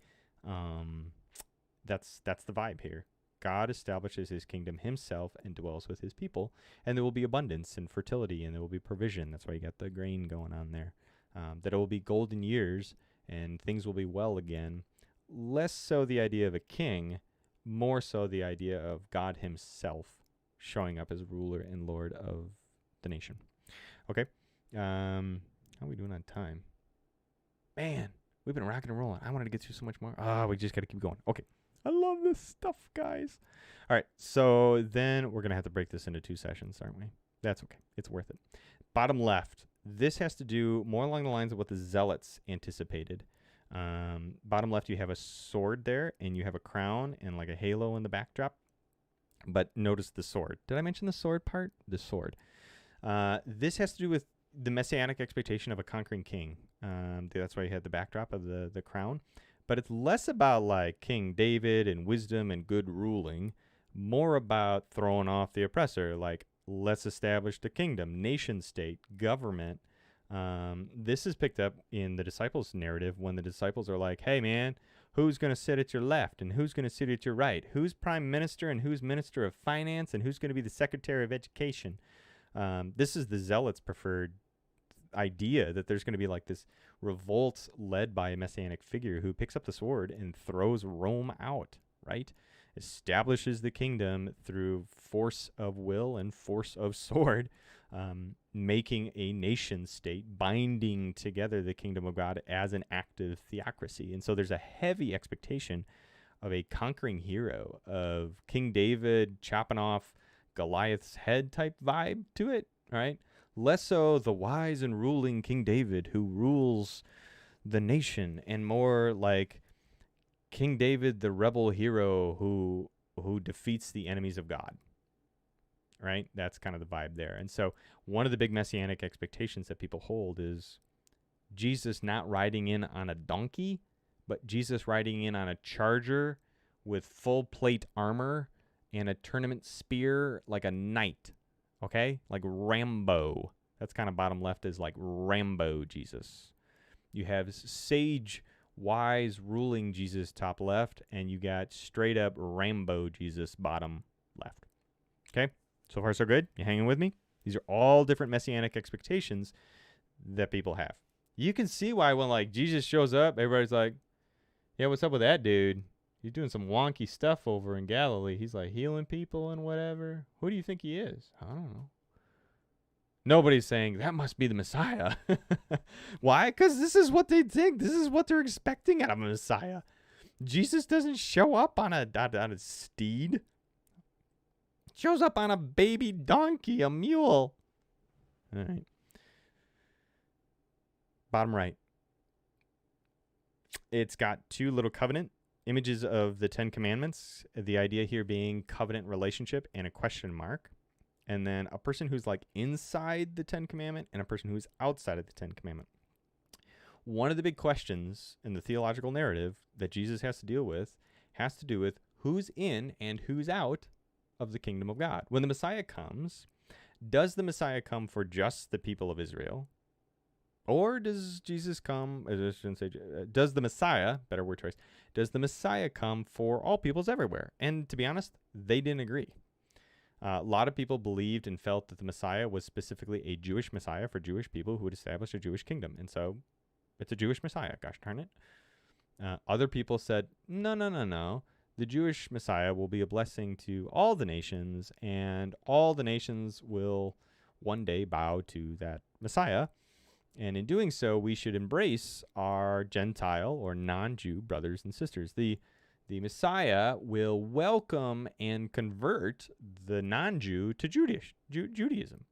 That's the vibe here. God establishes his kingdom himself and dwells with his people. And there will be abundance and fertility, and there will be provision. That's why you got the grain going on there. That it will be golden years, and things will be well again. Less so the idea of a king, more so the idea of God himself showing up as ruler and Lord of the nation. Okay. How are we doing on time? Man, we've been rocking and rolling. I wanted to get through so much more. We just got to keep going. Okay. I love this stuff, guys. All right. So then we're going to have to break this into 2 sessions, aren't we? That's okay. It's worth it. Bottom left. This has to do more along the lines of what the Zealots anticipated. Bottom left, you have a sword there, and you have a crown and like a halo in the backdrop. But notice the sword. Did I mention the sword part? The sword. This has to do with the messianic expectation of a conquering king. That's why you had the backdrop of the crown. But it's less about like King David and wisdom and good ruling, more about throwing off the oppressor, like let's establish the kingdom, nation state, government. This is picked up in the disciples' narrative when the disciples are like, hey, man, who's going to sit at your left and who's going to sit at your right? Who's prime minister and who's minister of finance and who's going to be the secretary of education? This is the Zealots' preferred idea that there's going to be like this revolt led by a messianic figure who picks up the sword and throws Rome out, right? Establishes the kingdom through force of will and force of sword, making a nation state, binding together the kingdom of God as an active theocracy. And so there's a heavy expectation of a conquering hero, of King David chopping off Goliath's head type vibe to it, right? Less so the wise and ruling King David who rules the nation, and more like King David, the rebel hero who defeats the enemies of God, right? That's kind of the vibe there. And so one of the big messianic expectations that people hold is Jesus not riding in on a donkey, but Jesus riding in on a charger with full plate armor and a tournament spear like a knight, okay? Like Rambo. That's kind of bottom left is like Rambo Jesus. You have sage, wise, ruling Jesus top left, and you got straight up Rambo Jesus bottom left. Okay? So far, so good? You hanging with me? These are all different messianic expectations that people have. You can see why when like Jesus shows up, everybody's like, yeah, what's up with that dude? He's doing some wonky stuff over in Galilee. He's like healing people and whatever. Who do you think he is? I don't know. Nobody's saying that must be the Messiah. Why? Because this is what they think. This is what they're expecting out of a Messiah. Jesus doesn't show up on a steed. Shows up on a baby donkey, a mule. All right. Bottom right. It's got 2 little covenant images of the 10 Commandments. The idea here being covenant relationship and a question mark. And then a person who's like inside the 10 Commandment and a person who's outside of the 10 Commandment. One of the big questions in the theological narrative that Jesus has to deal with has to do with who's in and who's out of the kingdom of God. When the Messiah comes, does the Messiah come for just the people of Israel? Or does Jesus come, does the Messiah, better word choice, does the Messiah come for all peoples everywhere? And to be honest, they didn't agree. A lot of people believed and felt that the Messiah was specifically a Jewish Messiah for Jewish people who would establish a Jewish kingdom. And so it's a Jewish Messiah, gosh darn it. Other people said, no. The Jewish Messiah will be a blessing to all the nations, and all the nations will one day bow to that Messiah. And in doing so, we should embrace our Gentile or non-Jew brothers and sisters. The Messiah will welcome and convert the non-Jew to Judaism.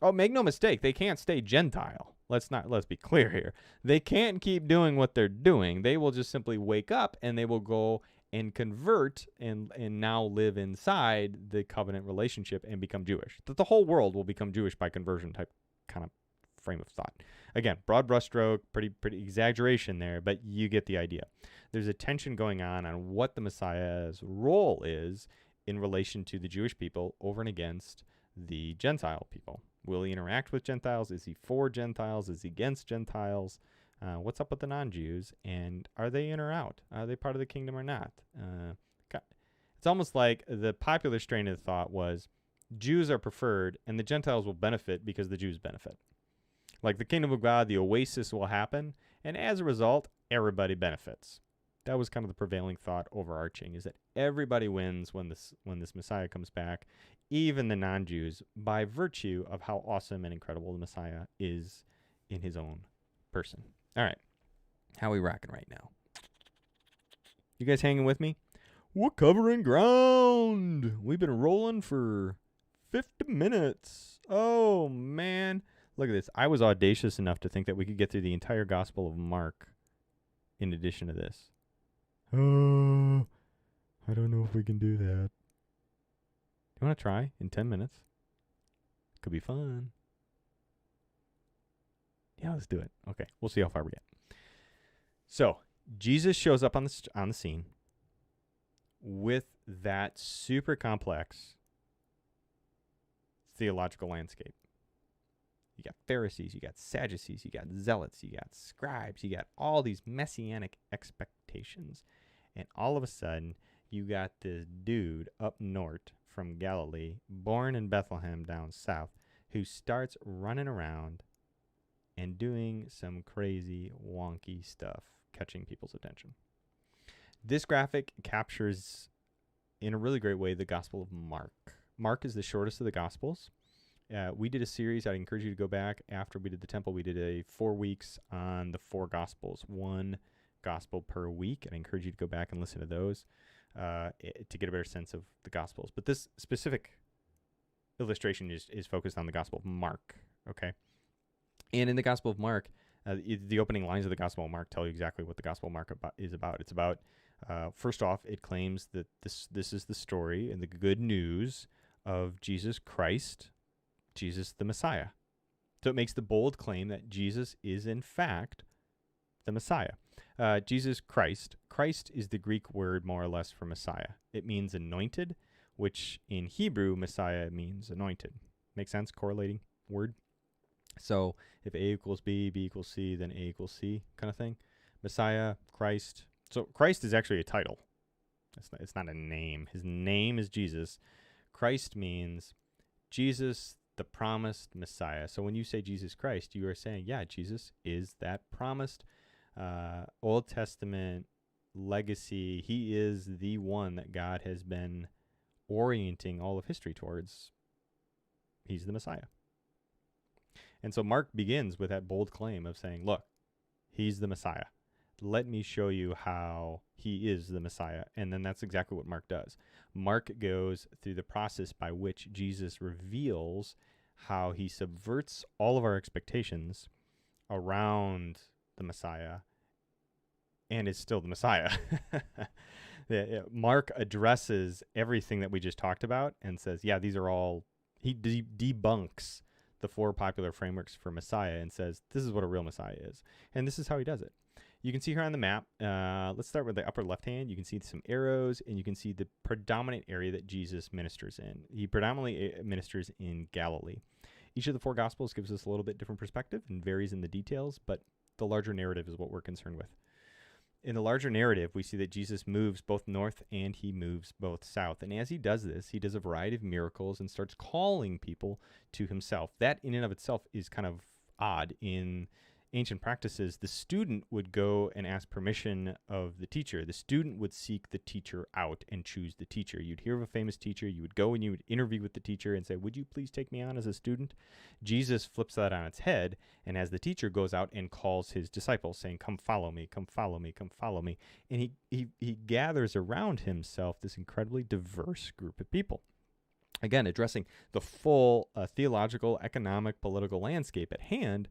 Oh, make no mistake, they can't stay Gentile. Let's be clear here. They can't keep doing what they're doing. They will just simply wake up and they will go and convert and now live inside the covenant relationship and become Jewish. That the whole world will become Jewish by conversion type kind of frame of thought. Again, broad brushstroke, pretty exaggeration there, but you get the idea. There's a tension going on what the Messiah's role is in relation to the Jewish people over and against the Gentile people. Will he interact with Gentiles? Is he for Gentiles? Is he against Gentiles? What's up with the non-Jews? And are they in or out? Are they part of the kingdom or not? It's It's almost like the popular strain of thought was Jews are preferred and the Gentiles will benefit because the Jews benefit. Like the kingdom of God, the oasis will happen, and as a result, everybody benefits. That was kind of the prevailing thought overarching, is that everybody wins when this Messiah comes back, even the non-Jews, by virtue of how awesome and incredible the Messiah is in his own person. All right. How are we rocking right now? You guys hanging with me? We're covering ground. We've been rolling for 50 minutes. Oh, man. Look at this. I was audacious enough to think that we could get through the entire Gospel of Mark in addition to this. Oh, I don't know if we can do that. Do you want to try in 10 minutes? Could be fun. Yeah, let's do it. Okay, we'll see how far we get. So, Jesus shows up on the scene with that super complex theological landscape. You got Pharisees, you got Sadducees, you got Zealots, you got scribes, you got all these messianic expectations. And all of a sudden, you got this dude up north from Galilee, born in Bethlehem down south, who starts running around and doing some crazy, wonky stuff, catching people's attention. This graphic captures, in a really great way, the Gospel of Mark. Mark is the shortest of the Gospels. We did a series. I'd encourage you to go back after we did the temple. We did a 4 weeks on the 4 Gospels, 1 Gospel per week. I'd encourage you to go back and listen to those to get a better sense of the Gospels. But this specific illustration is focused on the Gospel of Mark, okay? And in the Gospel of Mark, the opening lines of the Gospel of Mark tell you exactly what the Gospel of Mark is about. It's about, first off, it claims that this is the story and the good news of Jesus Christ, Jesus the Messiah. So it makes the bold claim that Jesus is in fact the Messiah. Jesus Christ. Christ is the Greek word more or less for Messiah. It means anointed, which in Hebrew, Messiah means anointed. Make sense? Correlating word. So if A equals B, B equals C, then A equals C kind of thing. Messiah, Christ. So Christ is actually a title. It's not a name. His name is Jesus. Christ means Jesus, the promised Messiah. So when you say Jesus Christ, you are saying, yeah, Jesus is that promised Old Testament legacy. He is the one that God has been orienting all of history towards. He's the Messiah. And so Mark begins with that bold claim of saying, look, he's the Messiah. Let me show you how he is the Messiah. And then that's exactly what Mark does. Mark goes through the process by which Jesus reveals how he subverts all of our expectations around the Messiah and is still the Messiah. Mark addresses everything that we just talked about and says, yeah, these are all, he debunks the 4 popular frameworks for Messiah and says, this is what a real Messiah is. And this is how he does it. You can see here on the map, let's start with the upper left hand. You can see some arrows, and you can see the predominant area that Jesus ministers in. He predominantly ministers in Galilee. Each of the 4 Gospels gives us a little bit different perspective and varies in the details, but the larger narrative is what we're concerned with. In the larger narrative, we see that Jesus moves both north and he moves both south. And as he does this, he does a variety of miracles and starts calling people to himself. That in and of itself is kind of odd. In ancient practices, the student would go and ask permission of the teacher. The student would seek the teacher out and choose the teacher. You'd hear of a famous teacher. You would go and you would interview with the teacher and say, would you please take me on as a student? Jesus flips that on its head, and as the teacher goes out and calls his disciples, saying, come follow me, come follow me, come follow me. And he gathers around himself this incredibly diverse group of people. Again, addressing the full theological, economic, political landscape at hand.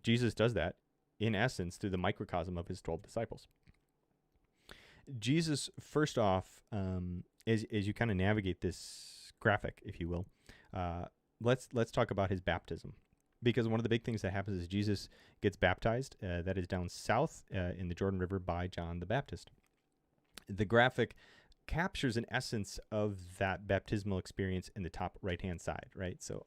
Jesus does that, in essence, through the microcosm of his 12 disciples. Jesus, first off, as you kind of navigate this graphic, if you will, let's talk about his baptism. Because one of the big things that happens is Jesus gets baptized. That is down south in the Jordan River by John the Baptist. The graphic captures an essence of that baptismal experience in the top right-hand side, right? So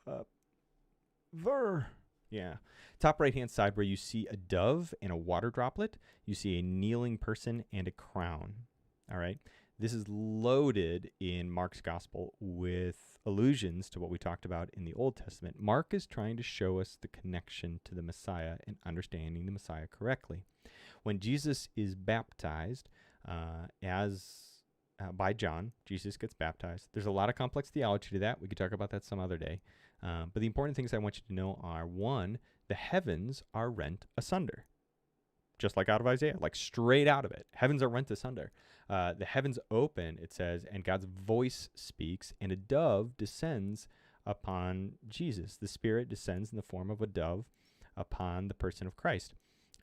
yeah. Top right-hand side where you see a dove and a water droplet. You see a kneeling person and a crown. All right. This is loaded in Mark's gospel with allusions to what we talked about in the Old Testament. Mark is trying to show us the connection to the Messiah and understanding the Messiah correctly. When Jesus is baptized by John, Jesus gets baptized. There's a lot of complex theology to that. We could talk about that some other day. But the important things I want you to know are, one, the heavens are rent asunder. Just like out of Isaiah, like straight out of it. Heavens are rent asunder. The heavens open, it says, and God's voice speaks, and a dove descends upon Jesus. The Spirit descends in the form of a dove upon the person of Christ.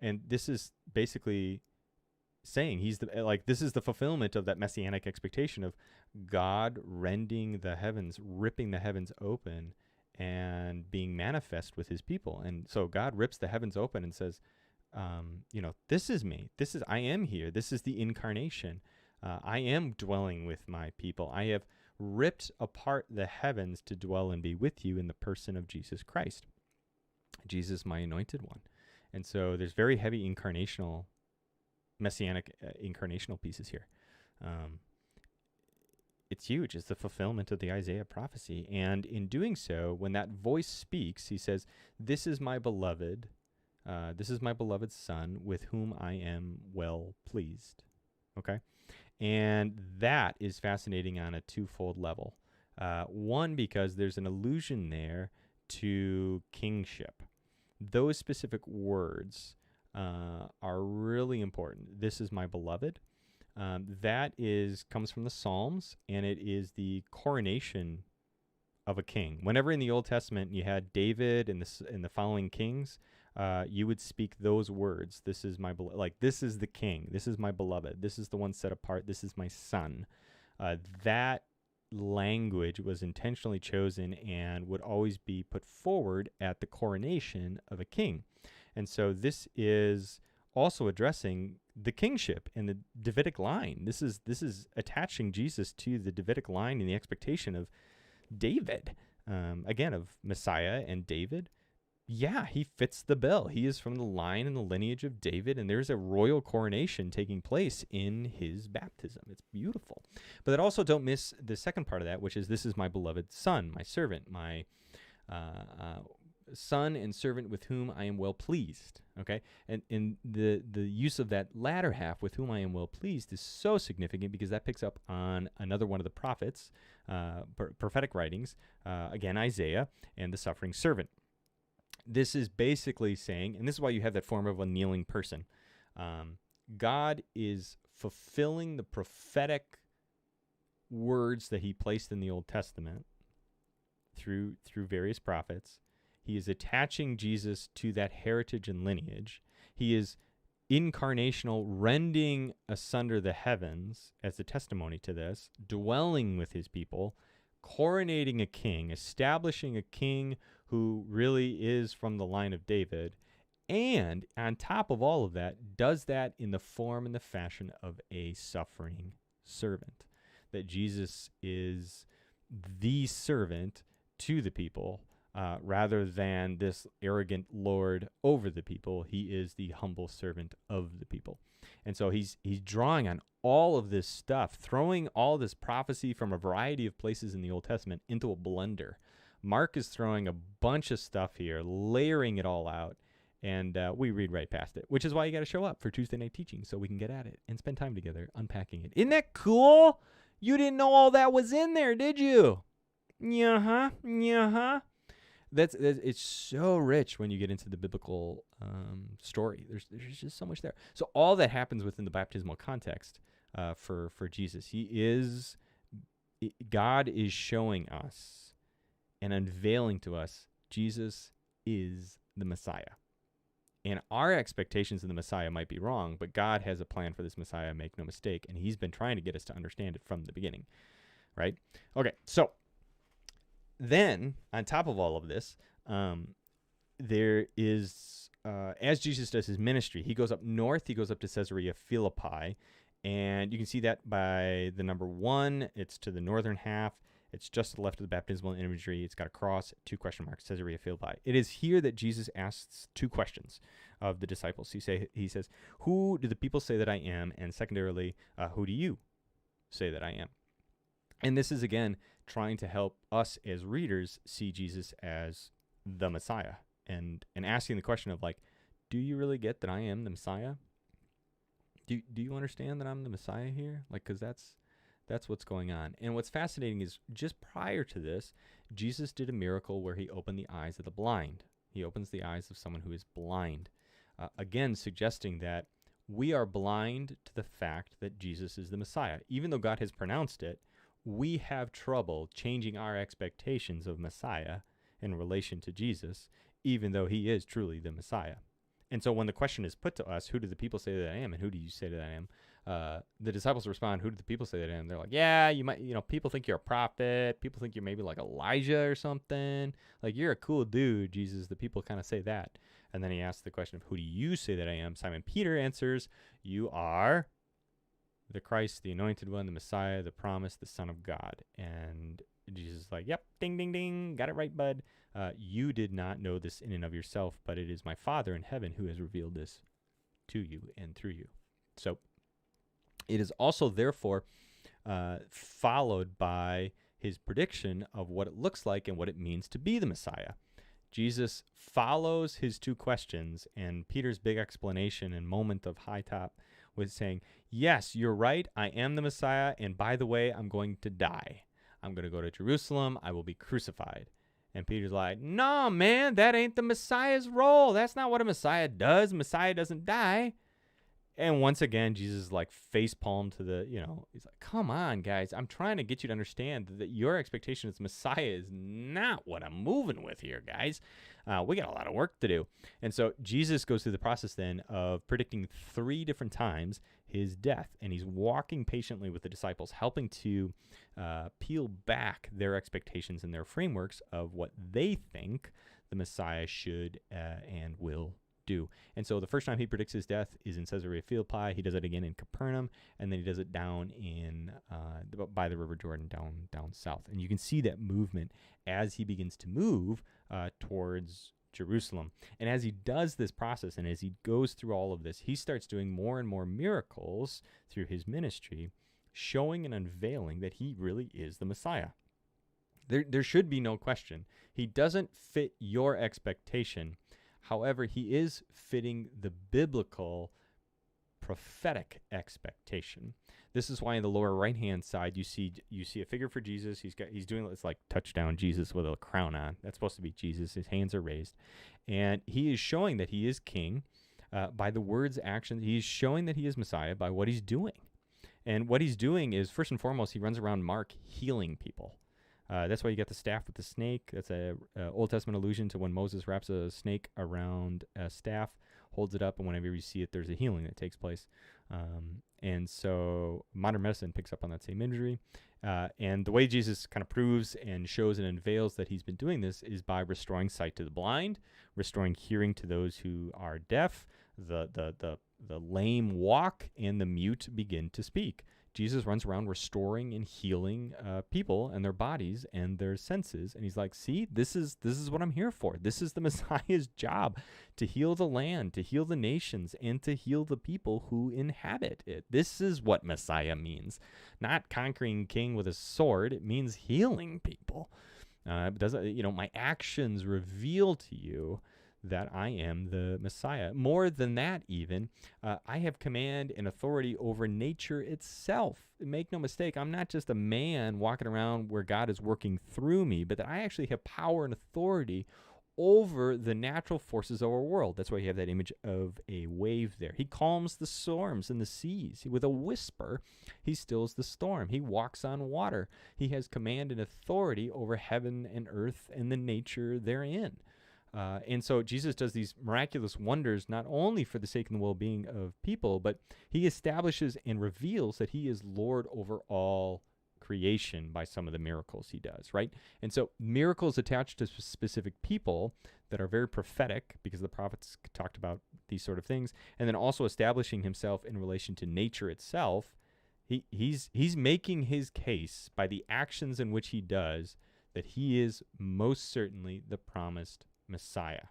And this is basically saying this is the fulfillment of that messianic expectation of God rending the heavens, ripping the heavens open, and being manifest with his people. And so God rips the heavens open and says, this is me. I am here. This is the incarnation. I am dwelling with my people. I have ripped apart the heavens to dwell and be with you in the person of Jesus Christ. Jesus, my anointed one. And so there's very heavy messianic incarnational pieces here. It's huge. It's the fulfillment of the Isaiah prophecy. And in doing so, when that voice speaks, he says, this is my beloved son with whom I am well pleased. Okay? And that is fascinating on a twofold level. One, because there's an allusion there to kingship. Those specific words are really important. This is my beloved. That comes from the Psalms, and it is the coronation of a king. Whenever in the Old Testament you had David and the following kings, you would speak those words. This is my beloved. Like, this is the king. This is my beloved. This is the one set apart. This is my son. That language was intentionally chosen and would always be put forward at the coronation of a king. And so this is also addressing the kingship and the Davidic line. This is attaching Jesus to the Davidic line in the expectation of David, again, of Messiah and David. Yeah, he fits the bill. He is from the line and the lineage of David, and there's a royal coronation taking place in his baptism. It's beautiful. But then also don't miss the second part of that, which is, this is my beloved son, my servant, my son and servant with whom I am well pleased. Okay? And the use of that latter half, with whom I am well pleased, is so significant because that picks up on another one of the prophets, prophetic writings, again, Isaiah, and the suffering servant. This is basically saying, and this is why you have that form of a kneeling person, God is fulfilling the prophetic words that he placed in the Old Testament through various prophets. He is attaching Jesus to that heritage and lineage. He is incarnational, rending asunder the heavens as a testimony to this, dwelling with his people, coronating a king, establishing a king who really is from the line of David, and on top of all of that, does that in the form and the fashion of a suffering servant. That Jesus is the servant to the people, rather than this arrogant lord over the people. He is the humble servant of the people. And so he's drawing on all of this stuff, throwing all this prophecy from a variety of places in the Old Testament into a blender. Mark is throwing a bunch of stuff here, layering it all out, and we read right past it, which is why you got to show up for Tuesday night teaching so we can get at it and spend time together unpacking it. Isn't that cool? You didn't know all that was in there, did you? Yeah-huh, yeah-huh. It's so rich when you get into the biblical story. There's just so much there. So all that happens within the baptismal context for Jesus. God is showing us and unveiling to us Jesus is the Messiah. And our expectations of the Messiah might be wrong, but God has a plan for this Messiah, make no mistake, and he's been trying to get us to understand it from the beginning, right? Okay, so then, on top of all of this, there is, as Jesus does his ministry, he goes up north, he goes up to Caesarea Philippi, and you can see that by the number 1, it's to the northern half. It's just to the left of the baptismal imagery. It's got a cross, 2 question marks, Caesarea Philippi. It is here that Jesus asks 2 questions of the disciples. He says, who do the people say that I am? And secondarily, who do you say that I am? And this is, again, trying to help us as readers see Jesus as the Messiah and asking the question of, like, do you really get that I am the Messiah? Do you understand that I'm the Messiah here? Like, because that's what's going on. And what's fascinating is just prior to this, Jesus did a miracle where he opened the eyes of the blind. He opens the eyes of someone who is blind, again, suggesting that we are blind to the fact that Jesus is the Messiah. Even though God has pronounced it, we have trouble changing our expectations of Messiah in relation to Jesus, even though he is truly the Messiah. And so when the question is put to us, who do the people say that I am, and who do you say that I am? The disciples respond, who do the people say that I am? They're like, yeah, people think you're a prophet. People think you're maybe like Elijah or something. Like, you're a cool dude, Jesus. The people kind of say that. And then he asks the question of, who do you say that I am? Simon Peter answers, you are the Christ, the anointed one, the Messiah, the promised, the Son of God. And Jesus is like, yep, ding, ding, ding. Got it right, bud. You did not know this in and of yourself, but it is my Father in heaven who has revealed this to you and through you. So it is also, therefore, followed by his prediction of what it looks like and what it means to be the Messiah. Jesus follows his two questions, and Peter's big explanation and moment of high top was saying, yes, you're right, I am the Messiah, and by the way, I'm going to die. I'm going to go to Jerusalem, I will be crucified. And Peter's like, no, man, that ain't the Messiah's role. That's not what a Messiah does. Messiah doesn't die. And once again, Jesus is like facepalm to the, he's like, come on, guys. I'm trying to get you to understand that your expectation as Messiah is not what I'm moving with here, guys. We got a lot of work to do. And so Jesus goes through the process then of predicting 3 different times his death. And he's walking patiently with the disciples, helping to peel back their expectations and their frameworks of what they think the Messiah should and will do. And so the first time he predicts his death is in Caesarea Philippi. He does it again in Capernaum, and then he does it down in by the River Jordan down south. And you can see that movement as he begins to move towards Jerusalem. And as he does this process, and as he goes through all of this, he starts doing more and more miracles through his ministry, showing and unveiling that he really is the Messiah. There should be no question. He doesn't fit your expectation. However, he is fitting the biblical prophetic expectation. This is why in the lower right-hand side you see a figure for Jesus. He's doing, it's like touchdown Jesus with a crown on. That's supposed to be Jesus. His hands are raised, and he is showing that he is king by the words, actions. He's showing that he is Messiah by what he's doing, and what he's doing is, first and foremost, he runs around Mark healing people. That's why you got the staff with the snake. That's a Old Testament allusion to when Moses wraps a snake around a staff, holds it up, and whenever you see it, there's a healing that takes place. And so modern medicine picks up on that same imagery. And the way Jesus kind of proves and shows and unveils that he's been doing this is by restoring sight to the blind, restoring hearing to those who are deaf, the lame walk, and the mute begin to speak. Jesus runs around restoring and healing people and their bodies and their senses. And he's like, see, this is what I'm here for. This is the Messiah's job, to heal the land, to heal the nations, and to heal the people who inhabit it. This is what Messiah means. Not conquering king with a sword. It means healing people. My actions reveal to you that I am the Messiah. More than that, even, I have command and authority over nature itself. Make no mistake, I'm not just a man walking around where God is working through me, but that I actually have power and authority over the natural forces of our world. That's why you have that image of a wave there. He calms the storms and the seas. With a whisper, he stills the storm. He walks on water. He has command and authority over heaven and earth and the nature therein. And so Jesus does these miraculous wonders not only for the sake and the well-being of people, but he establishes and reveals that he is Lord over all creation by some of the miracles he does, right? And so miracles attached to specific people that are very prophetic, because the prophets talked about these sort of things, and then also establishing himself in relation to nature itself. He's making his case by the actions in which he does that he is most certainly the promised Messiah.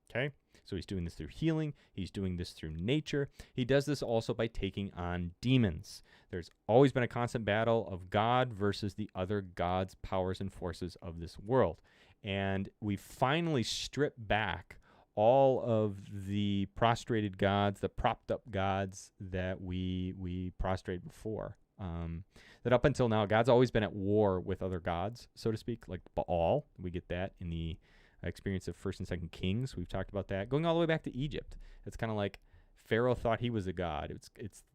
Okay? So he's doing this through healing. He's doing this through nature. He does this also by taking on demons. There's always been a constant battle of God versus the other gods, powers, and forces of this world. And we finally strip back all of the prostrated gods, the propped up gods that we prostrate before. That up until now, God's always been at war with other gods, so to speak, like Baal. We get that in the experience of 1st and 2nd Kings. We've talked about that. Going all the way back to Egypt. It's kind of like Pharaoh thought he was a god.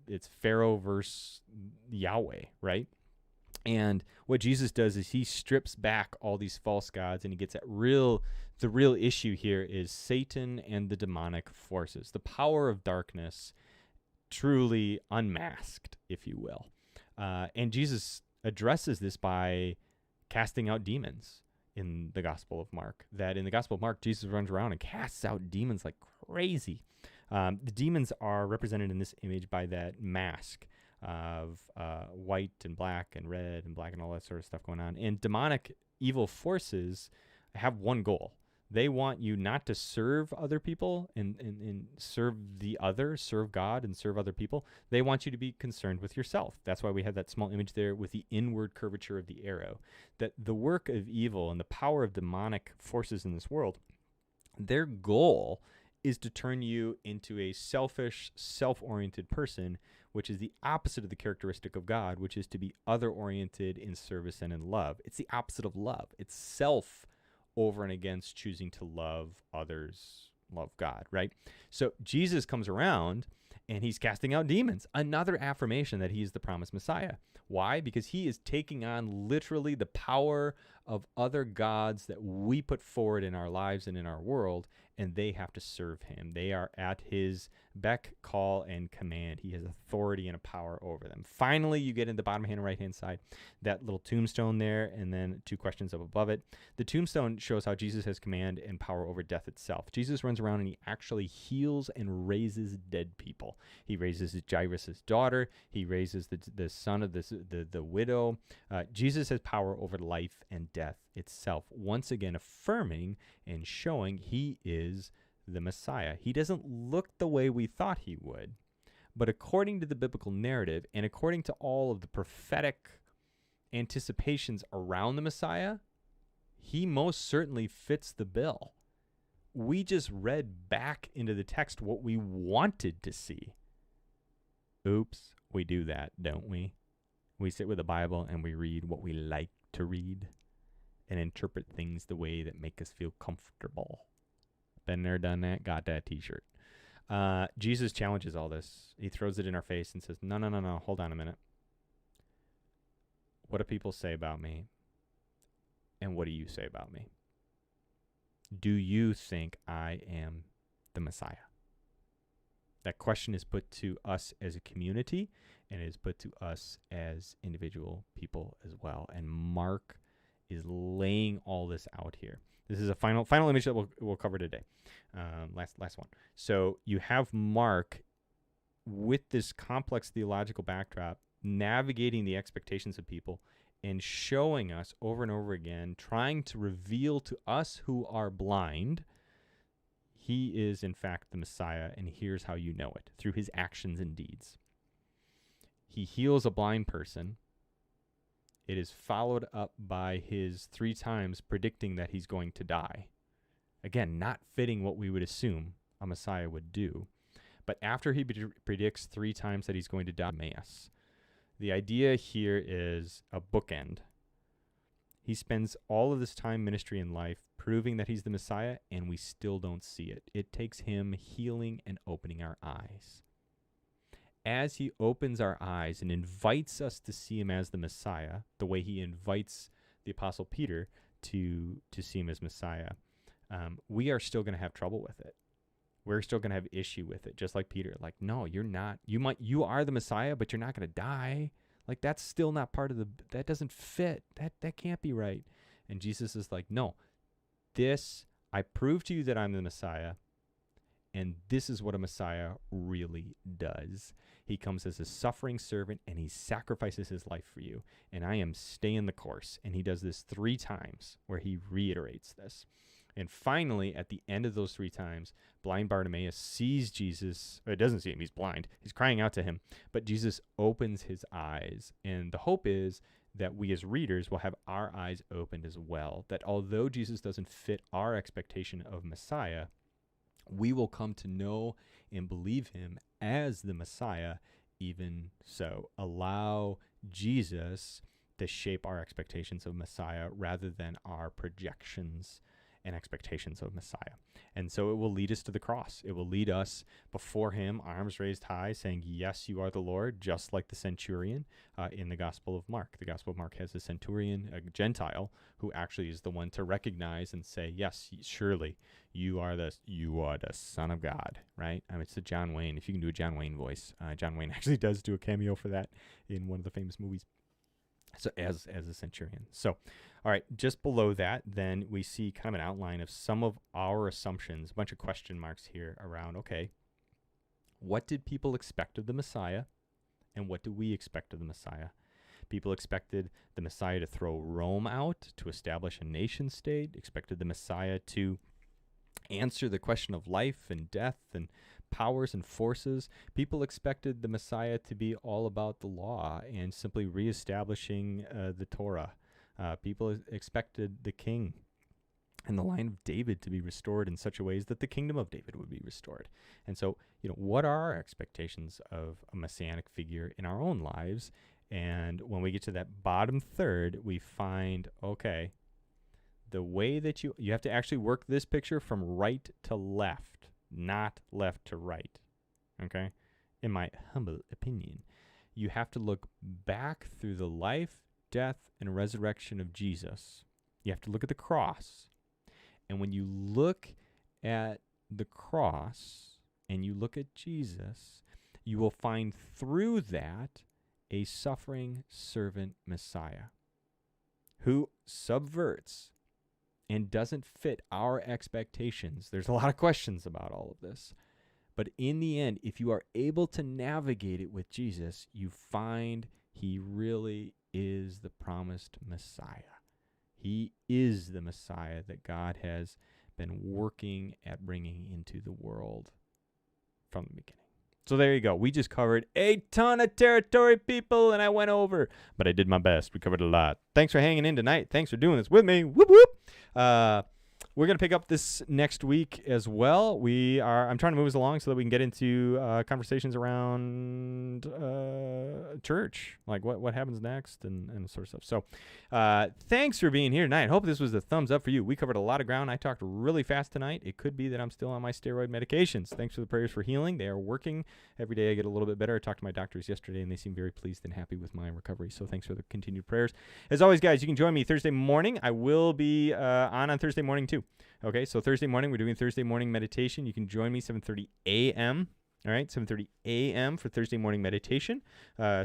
It's Pharaoh versus Yahweh, right? And what Jesus does is he strips back all these false gods, and he gets at the real issue here is Satan and the demonic forces, the power of darkness, truly unmasked, if you will. And Jesus addresses this by casting out demons in the Gospel of Mark. That in the Gospel of Mark, Jesus runs around and casts out demons like crazy. The demons are represented in this image by that mask of white and black and red and black and all that sort of stuff going on. And demonic evil forces have one goal. They want you not to serve other people and serve serve God and serve other people. They want you to be concerned with yourself. That's why we have that small image there with the inward curvature of the arrow. That the work of evil and the power of demonic forces in this world, their goal is to turn you into a selfish, self-oriented person, which is the opposite of the characteristic of God, which is to be other-oriented in service and in love. It's the opposite of love. It's self over and against choosing to love others, love God, right? So Jesus comes around and he's casting out demons. Another affirmation that he is the promised Messiah. Why? Because he is taking on literally the power of other gods that we put forward in our lives and in our world, and they have to serve him. They are at his beck, call, and command. He has authority and a power over them. Finally, you get in the bottom hand and right-hand side, that little tombstone there, and then 2 questions up above it. The tombstone shows how Jesus has command and power over death itself. Jesus runs around and he actually heals and raises dead people. He raises Jairus' daughter. He raises the son of the widow. Jesus has power over life and death itself, once again affirming and showing he is the Messiah. He doesn't look the way we thought he would, but according to the biblical narrative and according to all of the prophetic anticipations around the Messiah, he most certainly fits the bill. We just read back into the text what we wanted to see. Oops, we do that, don't we? We sit with the Bible and we read what we like to read and interpret things the way that make us feel comfortable. Been there, done that, got that t-shirt. Jesus challenges all this. He throws it in our face and says, no, hold on a minute. What do people say about me? And what do you say about me? Do you think I am the Messiah? That question is put to us as a community, and it is put to us as individual people as well. And Mark is laying all this out here. This is a final image that we'll cover today. Last one. So you have Mark with this complex theological backdrop, navigating the expectations of people and showing us over and over again, trying to reveal to us who are blind, he is in fact the Messiah, and here's how you know it, through his actions and deeds. He heals a blind person. It is followed up by his 3 times predicting that he's going to die. Again, not fitting what we would assume a Messiah would do. But after he predicts 3 times that he's going to die, Emmaus. The idea here is a bookend. He spends all of this time, ministry, and life proving that he's the Messiah, and we still don't see it. It takes him healing and opening our eyes. As he opens our eyes and invites us to see him as the Messiah, the way he invites the Apostle Peter to see him as Messiah, we are still going to have trouble with it. We're still going to have issue with it, just like Peter. Like, no, you're not. You are the Messiah, but you're not going to die. Like, that's still not part of that doesn't fit. That can't be right. And Jesus is like, no, I prove to you that I'm the Messiah, and this is what a Messiah really does. He comes as a suffering servant, and he sacrifices his life for you. And I am staying the course. And he does this 3 times where he reiterates this. And finally, at the end of those 3 times, blind Bartimaeus sees Jesus. It doesn't see him. He's blind. He's crying out to him. But Jesus opens his eyes. And the hope is that we as readers will have our eyes opened as well. That although Jesus doesn't fit our expectation of Messiah, we will come to know and believe him as the Messiah. Even so, allow Jesus to shape our expectations of Messiah rather than our projections and expectations of Messiah. And so it will lead us to the cross. It will lead us before him, arms raised high, saying, yes, you are the Lord, just like the centurion in the Gospel of Mark. The Gospel of Mark has a centurion, a Gentile, who actually is the one to recognize and say, yes, surely you are the Son of God, right? I mean, it's a John Wayne. If you can do a John Wayne voice, John Wayne actually does do a cameo for that in one of the famous movies. So as a centurion. So, all right, just below that, then we see kind of an outline of some of our assumptions, a bunch of question marks here around, okay, what did people expect of the Messiah, and what do we expect of the Messiah? People expected the Messiah to throw Rome out, to establish a nation state, expected the Messiah to answer the question of life and death and powers and forces. People expected the Messiah to be all about the law and simply reestablishing the Torah. People expected the king and the line of David to be restored in such a ways that the kingdom of David would be restored. And so, what are our expectations of a messianic figure in our own lives? And when we get to that bottom third, we find, okay, the way that you have to actually work this picture from right to left, not left to right, okay? In my humble opinion, you have to look back through the life, death, and resurrection of Jesus. You have to look at the cross. And when you look at the cross and you look at Jesus, you will find through that a suffering servant Messiah who subverts and doesn't fit our expectations. There's a lot of questions about all of this. But in the end, if you are able to navigate it with Jesus, you find he really is the promised Messiah. He is the Messiah that God has been working at bringing into the world from the beginning. So there you go. We just covered a ton of territory, people, and I went over, but I did my best. We covered a lot. Thanks for hanging in tonight. Thanks for doing this with me. Whoop, whoop. We're going to pick up this next week as well. I'm trying to move us along so that we can get into conversations around church, like what happens next and sort of stuff. So thanks for being here tonight. Hope this was a thumbs up for you. We covered a lot of ground. I talked really fast tonight. It could be that I'm still on my steroid medications. Thanks for the prayers for healing. They are working. Every day I get a little bit better. I talked to my doctors yesterday, and they seem very pleased and happy with my recovery. So thanks for the continued prayers. As always, guys, you can join me Thursday morning. I will be on Thursday morning, too. Okay, so Thursday morning, we're doing Thursday morning meditation. You can join me 7:30 a.m., all right, 7:30 a.m. for Thursday morning meditation.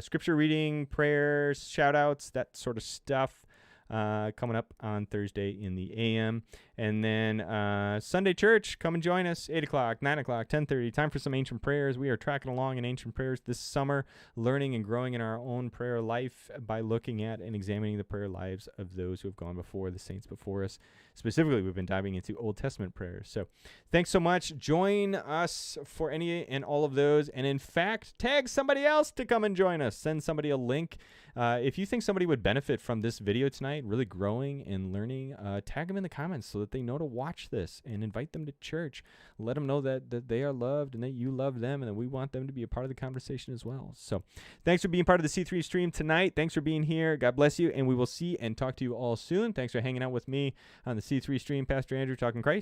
Scripture reading, prayers, shout-outs, that sort of stuff coming up on Thursday in the a.m. And then Sunday church, come and join us, 8 o'clock, 9 o'clock, 10:30. Time for some ancient prayers. We are tracking along in ancient prayers this summer, learning and growing in our own prayer life by looking at and examining the prayer lives of those who have gone before, the saints before us. Specifically, we've been diving into Old Testament prayers. So thanks so much. Join us for any and all of those. And in fact, tag somebody else to come and join us. Send somebody a link. If you think somebody would benefit from this video tonight, really growing and learning, tag them in the comments so that they know to watch this and invite them to church. Let them know that they are loved and that you love them and that we want them to be a part of the conversation as well. So thanks for being part of the C3 stream tonight. Thanks for being here. God bless you. And we will see and talk to you all soon. Thanks for hanging out with me on the C3 stream. Pastor Andrew talking Christ.